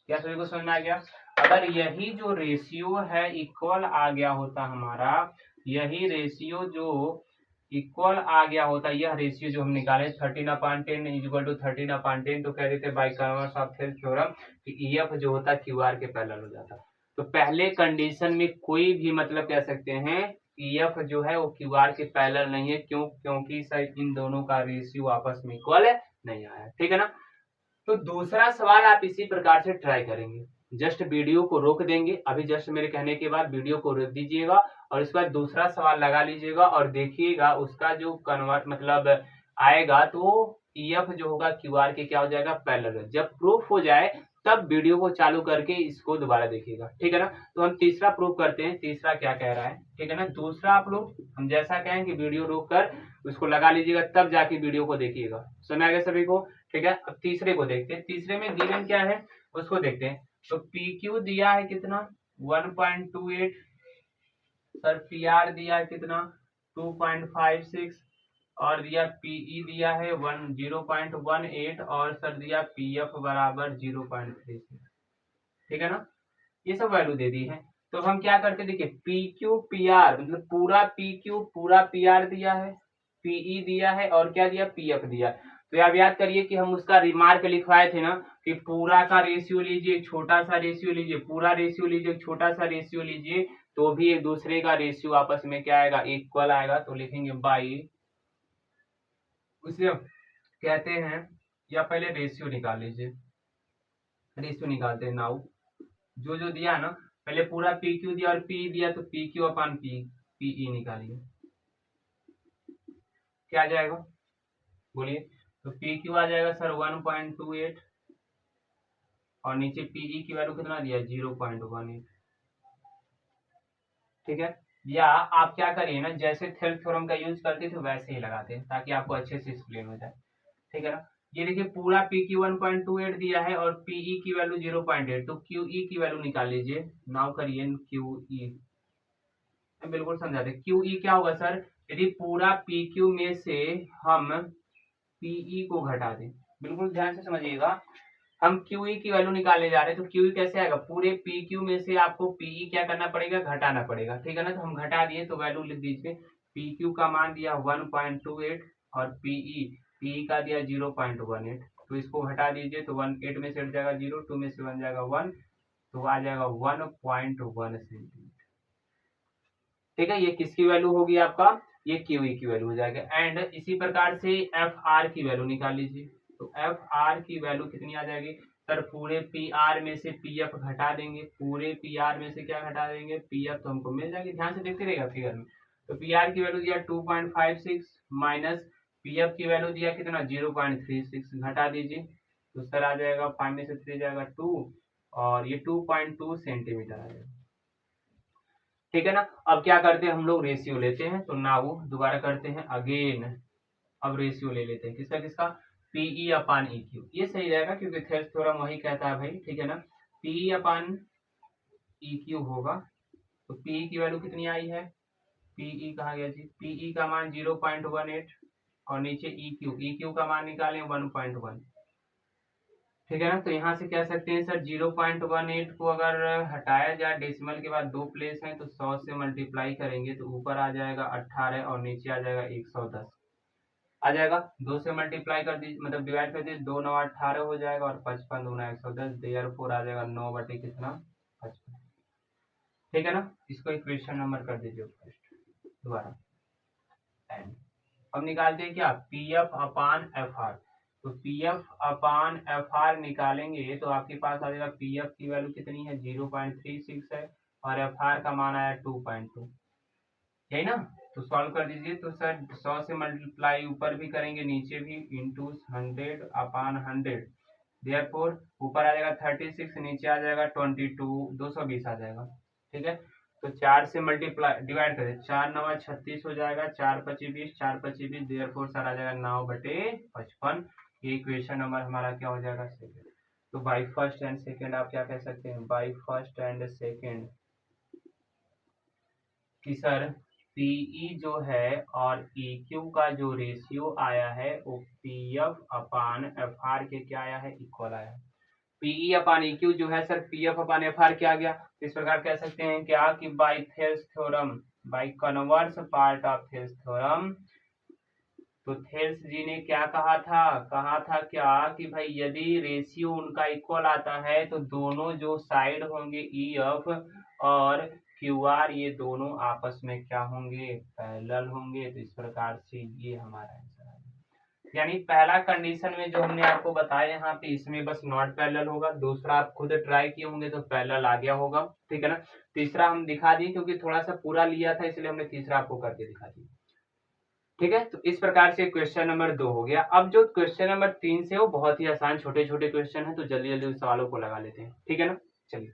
क्या सभी को समझ में आ गया। अगर यही जो रेशियो है इक्वल आ गया होता हमारा, यही रेशियो जो इक्वल आ गया होता, यह रेशियो जो हम निकाले 13/10 इज इक्वल टू 13/10, तो कह देते by converse of Thales theorem कि ई एफ जो होता क्यू आर के पैरेलल हो जाता। तो पहले कंडीशन में कोई भी मतलब कह सकते हैं ई एफ जो है वो क्यू आर के पैरेलल नहीं है। क्यों, क्योंकि सर इन दोनों का रेशियो आपस में इक्वल नहीं आया। ठीक है ना। तो दूसरा सवाल आप इसी प्रकार से ट्राई करेंगे। जस्ट वीडियो को रोक देंगे, अभी जस्ट मेरे कहने के बाद वीडियो को रोक दीजिएगा और इसके बाद दूसरा सवाल लगा लीजिएगा और देखिएगा उसका जो कन्वर्ट मतलब आएगा, तो ई एफ जो होगा क्यू आर के क्या हो जाएगा, पैरेलल। जब प्रूफ हो जाए तब वीडियो को चालू करके इसको दोबारा देखिएगा, ठीक है ना। तो हम तीसरा प्रूव करते हैं, तीसरा क्या कह रहा है, ठीक है ना। दूसरा आप लोग हम जैसा कहें कि वीडियो रोक कर उसको लगा लीजिएगा, तब जाके वीडियो को देखिएगा। समझ आ गया सभी को, ठीक है। अब तीसरे को देखते हैं, तीसरे में गिवन क्या है उसको देखते हैं। तो पी क्यू दिया है कितना 1.28, सर पी आर दिया है कितना 2.56, और दिया पीई दिया है 0.18, और सर दिया पीएफ बराबर 0.36, ठीक है ना। ये सब वैल्यू दे दी है। तो हम क्या करते, देखिए पी क्यू पी आर, मतलब पूरा पी क्यू पूरा पी आर दिया है, पीई दिया है, और क्या दिया पीएफ दिया। तो आप याद करिए कि हम उसका रिमार्क लिखवाए थे ना कि पूरा का रेशियो लीजिए, छोटा सा रेशियो लीजिए, पूरा रेशियो लीजिए, छोटा सा रेशियो लीजिए, तो भी एक दूसरे का रेशियो आपस में क्या आएगा, इक्वल आएगा। तो लिखेंगे बाई, उसे कहते हैं, या पहले रेशियो निकाल लीजिए, रेशियो निकालते हैं। नाउ जो जो दिया ना, पहले पूरा पी क्यू दिया और पी दिया, तो पी क्यू अपन पीई निकालिए, क्या आ जाएगा बोलिए। तो पी क्यू आ जाएगा सर 1.28, और नीचे पीई की वैल्यू कितना दिया 0.18, ठीक है। या आप क्या करिए ना, जैसे थेल्स थ्योरम का यूज करते थे वैसे ही लगाते हैं, ताकि आपको अच्छे से एक्सप्लेन हो जाए, ठीक है ना। ये देखिए पूरा पी क्यू 1.28 दिया है और पीई की वैल्यू 0.8, तो क्यूई की वैल्यू निकाल लीजिए। नाउ करिए क्यूई, बिल्कुल समझाते। क्यूई क्या होगा सर, यदि पूरा पी क्यू में से हम पीई को घटा दें, बिल्कुल ध्यान से समझिएगा, हम क्यूई की वैल्यू निकालने जा रहे हैं, तो क्यूई कैसे आएगा, पूरे पी क्यू में से आपको पीई क्या करना पड़ेगा, घटाना पड़ेगा, ठीक है ना। तो हम घटा दिए, तो वैल्यू लिख दीजिए, पी क्यू का मान दिया 1.28 और पीई का दिया 0.18, तो इसको घटा दीजिए, तो 1 8 में से हट जाएगा 0, 2 में से बन जाएगा 1, तो आ जाएगा 1.1 सेंटीमीटर, ठीक है। ये किसकी वैल्यू होगी आपका, ये क्यूई की वैल्यू हो जाएगा। एंड इसी प्रकार से एफ आर की वैल्यू निकाल लीजिए। तो एफ आर की वैल्यू कितनी आ जाएगी सर, पूरे पी आर में से पी एफ घटा देंगे, पूरे पी आर में से क्या घटा देंगे, पी एफ, तो हमको मिल जाएगी। ध्यान से देखते रहेगा फिगर में। तो पी आर की वैल्यू दिया 2.56 माइनस पी एफ की वैल्यू दिया कितना 0.36, घटा दीजिए, तो सर आ जाएगा 5 में से 3 जाएगा 2, और ये 2.2 सेंटीमीटर आ जाएगा, ठीक है ना। अब क्या करते हैं हम लोग, रेशियो लेते हैं। तो नाउ दोबारा करते हैं अगेन, अब रेशियो ले लेते हैं, किसका किसका, पीई अपान ई क्यू, ये सही रहेगा क्योंकि थेल्स थ्योरम वही कहता है भाई, ठीक है ना। पीई अपान ई क्यू होगा, तो पीई की वैल्यू कितनी आई है, पीई कहा गया जी, पीई का मान 0.18, और नीचे ई क्यू का मान निकालें 1.1, ठीक है ना। तो यहाँ से कह सकते हैं सर 0.18 को अगर हटाया जाए, डेसिमल के बाद 2 प्लेस हैं, तो 100 से मल्टीप्लाई करेंगे तो ऊपर आ जाएगा 18 और नीचे आ जाएगा 110 आ जाएगा। 2 से मल्टीप्लाई कर दीजिए, मतलब डिवाइड कर दीजिए, 2 9 18 हो जाएगा, और 55 दूना 110, देयरफॉर आ जाएगा 9 बटे कितना 55, ठीक है ना। इसको इक्वेशन नंबर कर दीजिए फर्स्ट दोबारा। एंड अब निकालते हैं क्या, P F upon F R. तो P F upon F R निकालेंगे तो आपके पास आ जाएगा, पी एफ की वैल्यू कितनी है 0.36 है, और एफ आर का मान आया 2.2, यही ना। तो सॉल्व कर दीजिए, तो सर 100 से मल्टीप्लाई ऊपर भी करेंगे नीचे भी, इंटू 100 अपान 100, देयरफॉर ऊपर आ जाएगा 36, नीचे आ जाएगा 22, 220 आ जाएगा, ठीक है। तो 4 से मल्टीप्लाई डिवाइड करें, 4 9 36 हो जाएगा, 4 25 20, 4 25 20, देयरफॉर सर आ जाएगा 9 बटे 55। ये इक्वेशन नंबर हमारा क्या हो जाएगा, सेकेंड। तो बाई फर्स्ट एंड सेकेंड आप क्या कह सकते हैं, बाई फर्स्ट एंड सेकेंड कि सर पीई जो है और EQ का जो रेशियो आया है वो PF अपान FR के क्या आया है, इक्वल आया है। पीई अपान EQ जो है सर PF अपान FR क्या आ गया, इस प्रकार कह सकते हैं क्या कि by Thales theorem, by converse part of Thales theorem, तो थेल्स जी ने क्या कहा था क्या कि भाई यदि रेशियो उनका इक्वल आता है तो दोनों जो साइड होंगे EF और QR, ये दोनों आपस में क्या होंगे, पैरेलल होंगे। तो इस प्रकार से ये हमारा आंसर है। यानी पहला कंडीशन में जो हमने आपको बताया यहाँ पे, इसमें बस नॉट पैरेलल होगा, दूसरा आप खुद ट्राई किए होंगे तो पैरेलल आ गया होगा, ठीक है ना। तीसरा हम दिखा दिए क्योंकि थोड़ा सा पूरा लिया था, इसलिए हमने तीसरा आपको करके दिखा दिया। ठीक है, तो इस प्रकार से क्वेश्चन नंबर 2 हो गया। अब जो क्वेश्चन नंबर 3 से वो बहुत ही आसान छोटे छोटे क्वेश्चन है, तो जल्दी जल्दी उस सवालों को लगा लेते हैं, ठीक है ना। चलिए,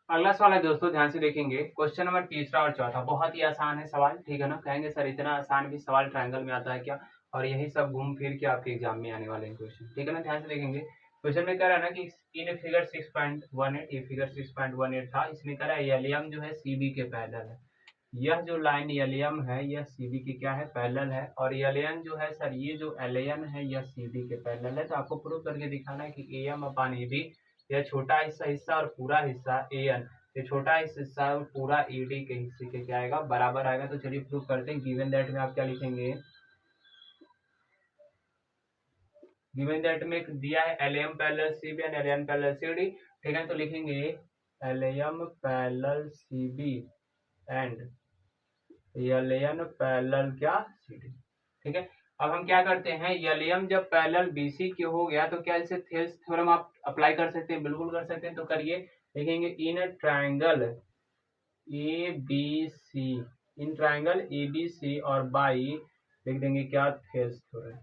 अगला सवाल है दोस्तों, ध्यान से देखेंगे। क्वेश्चन नंबर तीसरा और चौथा बहुत ही आसान है सवाल, ठीक है ना। कहेंगे सर इतना आसान भी सवाल ट्रायंगल में आता है क्या, और यही सब घूम फिर के आपके एग्जाम में आने वाले हैं क्वेश्चन, ठीक है ना। ध्यान से देखेंगे, क्वेश्चन में कह रहा है ना कि इन फिगर 6.18, ये फिगर 6.18 था, इसमें कह रहा है एलियम जो है सीबी के पैरेलल है। यह जो लाइन एलियम है यह सीबी की क्या है, पैरेलल है। और एलियन जो है सर, ये जो एलियन है यह सीबी के पैरेलल है। तो आपको प्रूव करके दिखाना है कि एम अपान ए बी, यह छोटा हिस्सा और पूरा हिस्सा ए एन, ये छोटा हिस्सा और पूरा ए डी के हिस्से के क्या आएगा, बराबर आएगा। तो चलिए प्रूव करते हैं। गिवन दैट में आप क्या लिखेंगे, गिवन दैट में दिया है L M parallel C B and L N parallel C D, ठीक है। तो लिखेंगे L M parallel C B and L N parallel क्या सी डी, ठीक है। अब हम क्या करते हैं, एलियम जब पैरेलल बीसी के हो गया तो क्या इसे थेल्स थ्योरम आप अप्लाई कर सकते हैं, बिल्कुल कर सकते हैं। तो करिए, लिखेंगे in triangle A B C, in triangle A B C और बाई लिख देंगे क्या, Thales theorem,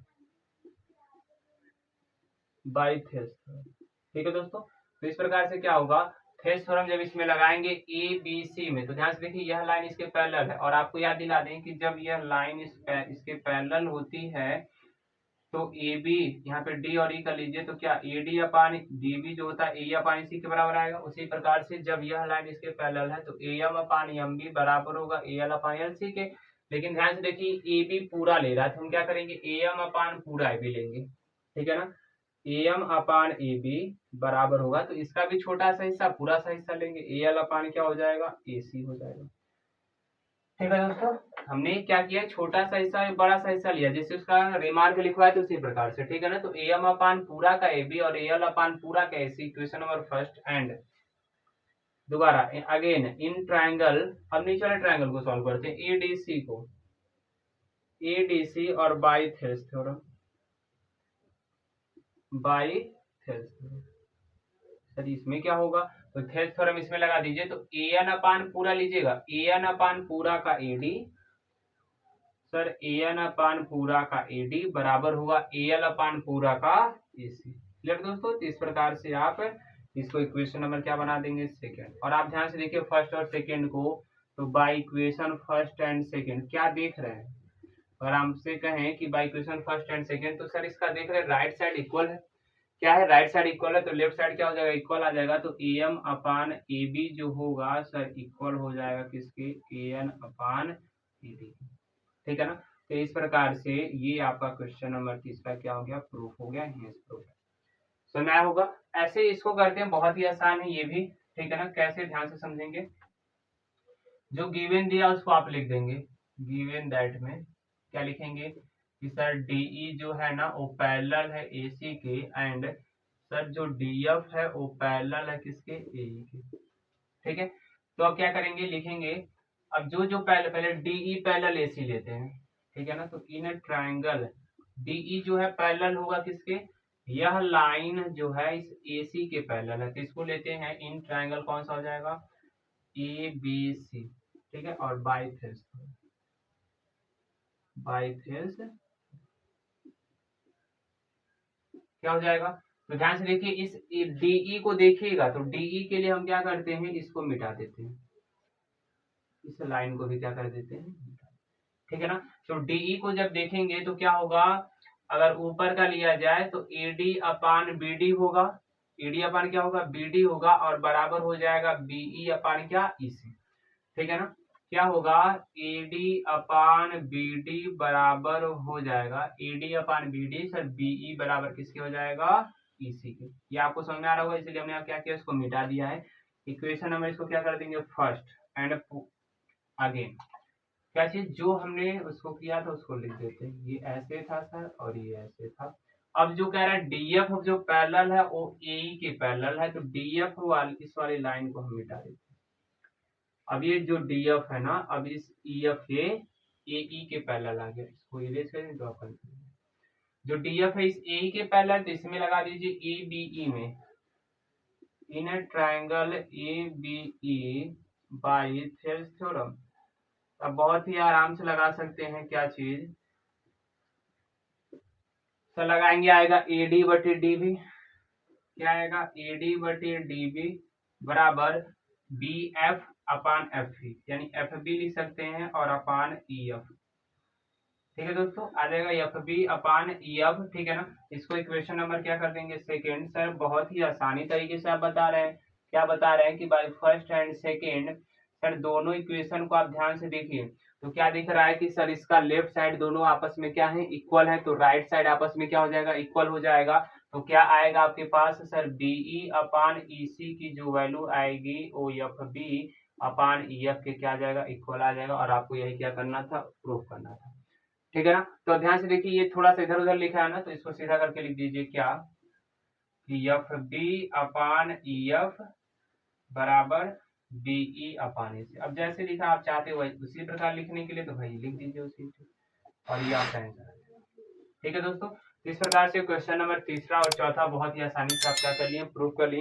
by Thales theorem, ठीक है दोस्तों। तो इस प्रकार से क्या होगा, थेल्स थ्योरम जब इसमें लगाएंगे ए बी सी में, तो ध्यान से देखिए यह लाइन इसके पैरेलल है। और आपको याद दिला दें कि जब यह लाइन इसके पैरेलल होती है तो ए बी, यहाँ पे डी और ई कर लीजिए, तो क्या A D upon D B जो होता है ए अपान सी के बराबर आएगा। उसी प्रकार से जब यह लाइन इसके पैरेलल है तो A M upon M B बराबर होगा A L upon L C के। लेकिन ध्यान से देखिए ए बी पूरा ले रहा है, तो हम क्या करेंगे, ए एम अपान पूरा ए बी लेंगे, ठीक है ना। ए एम अपान ए बी बराबर होगा, तो इसका भी छोटा सा हिस्सा पूरा सा हिस्सा लेंगे, ए एल अपान क्या हो जाएगा, ए सी हो जाएगा, ठीक है दोस्तों। हमने क्या किया, छोटा सा हिस्सा बड़ा सा हिस्सा लिया, जैसे उसका रिमार्क लिखवाया तो उसी प्रकार से, ठीक है ना। तो ए एम अपान पूरा का ए बी और ए एल अपान पूरा का ए सी, इक्वेशन नंबर फर्स्ट। एंड दोबारा अगेन इन ट्रायंगल, अब नीचे वाले ट्रायंगल को सॉल्व करते हैं, ए डी सी को, ए डी सी और by Thales theorem, by Thales theorem. Sir इसमें क्या होगा, तो थेल्स थ्योरम इसमें लगा दीजिए। तो ए एन अपान पूरा लीजिएगा, ए एन अपान पूरा का ए डी, सर ए एन अपान पूरा का ए डी बराबर होगा ए एल अपान पूरा का ए सी, क्लियर दोस्तों। तो इस प्रकार से आप इसको इक्वेशन नंबर क्या बना देंगे, सेकेंड। और आप ध्यान से देखिए फर्स्ट और सेकेंड को, तो by equation first and second क्या देख रहे हैं, अगर हमसे कहें कि by equation first and second, तो सर इसका देख रहे हैं राइट साइड इक्वल है, क्या है, राइट साइड इक्वल है, तो लेफ्ट साइड क्या हो जाएगा, इक्वल आ जाएगा। तो A M upon A B जो होगा सर इक्वल हो जाएगा किसके, ए एन अपान ए डी, ठीक है ना। तो इस प्रकार से ये आपका क्वेश्चन नंबर तीसरा क्या हो गया, प्रूफ हो गया, प्रूफ सुना होगा। ऐसे इसको करते हैं, बहुत ही आसान है ये भी, ठीक है ना। कैसे, ध्यान से समझेंगे। जो गिवन दिया उसको आप लिख देंगे, गिवन दैट में क्या लिखेंगे कि सर डीई जो है ना वो पैरेलल है एसी के, एंड सर जो डीएफ है वो पैरेलल है किसके, एई के, ठीक है। तो अब क्या करेंगे, लिखेंगे अब जो जो पहले पहले डीई पैरेलल एसी लेते हैं, ठीक है ना। तो इन ट्रायंगल डीई जो है पैरेलल होगा किसके, यह लाइन जो है इस एसी के पैरेलल है, तो इसको लेते हैं इन ट्रायंगल कौन सा हो जाएगा, ए बी सी, ठीक है। और बाई थेल्स, बाई थेल्स क्या हो जाएगा। तो ध्यान से देखिए इस डीई को देखिएगा, तो डीई के लिए हम क्या करते हैं, इसको मिटा देते हैं, इस लाइन को भी क्या कर देते हैं, ठीक है ना। तो डीई को जब देखेंगे तो क्या होगा, अगर ऊपर का लिया जाए तो एडी अपान बीडी होगा, एडी अपान क्या होगा, बीडी होगा, और बराबर हो जाएगा बीई अपान क्या, ईसी, ठीक है ना। क्या होगा, एडी अपान बीडी बराबर हो जाएगा AD upon BD, sir BE बराबर किसके हो जाएगा, ईसी के। ये आपको समझ में आ रहा होगा, इसलिए हमने क्या किया, इसको मिटा दिया है। इक्वेशन नंबर इसको क्या कर देंगे, फर्स्ट। एंड अगेन क्या चीज जो हमने उसको किया था उसको लिख देते हैं, ये ऐसे था सर और ये ऐसे था। अब जो कह रहा है डीएफ जो पैरेलल है वो ए के पैरेलल है, तो डीएफ वाली इस वाली लाइन को हम मिटा देते हैं। अब ये जो डीएफ है ना, अब इस ईएफ के ए ई के पैरेलल आ गया, इसको इरेज करें तो अपन जो डी एफ है इस ए ई के पैरेलल, तो इसमें लगा दीजिए ए बी ई में, in a triangle A B E by Thales theorem. अब बहुत ही आराम से लगा सकते हैं क्या चीज, तो लगाएंगे, आएगा ए डी बटे डी बी, क्या आएगा ए डी बटे डी बी बराबर B F upon F E, यानी एफ बी लिख सकते हैं और अपान ई एफ। ठीक है दोस्तों, आ जाएगा एफ बी अपान ई एफ, ठीक है ना। इसको इक्वेशन नंबर क्या कर देंगे, सेकेंड। सर बहुत ही आसानी तरीके से आप बता रहे हैं, क्या बता रहे हैं कि by first and second. Sir दोनों इक्वेशन को आप ध्यान से देखिए, तो क्या दिख रहा है कि सर इसका लेफ्ट साइड दोनों आपस में क्या है, इक्वल है, तो राइट साइड आपस में क्या हो जाएगा, इक्वल हो जाएगा। तो क्या आएगा आपके पास सर बीई अपान ई सी की जो वैल्यू आएगी ओ एफ बी अपान ई एफ के क्या आ जाएगा, इक्वल आ जाएगा। और आपको यही क्या करना था, प्रूफ करना था। ठीक है ना। तो ध्यान से देखिए, ये थोड़ा सा इधर उधर लिखा है ना, तो इसको सीधा करके लिख दीजिए क्या, कि एफ बी अपान ई एफ बराबर बीई अपान ए सी। अब जैसे लिखा आप चाहते हो उसी प्रकार लिखने के लिए तो भाई लिख दीजिए उसी, और ये आपका आंसर है। ठीक है दोस्तों, इस प्रकार से क्वेश्चन नंबर तीसरा और चौथा बहुत ही आसानी से आप क्या कर लिए, प्रूव कर लिए।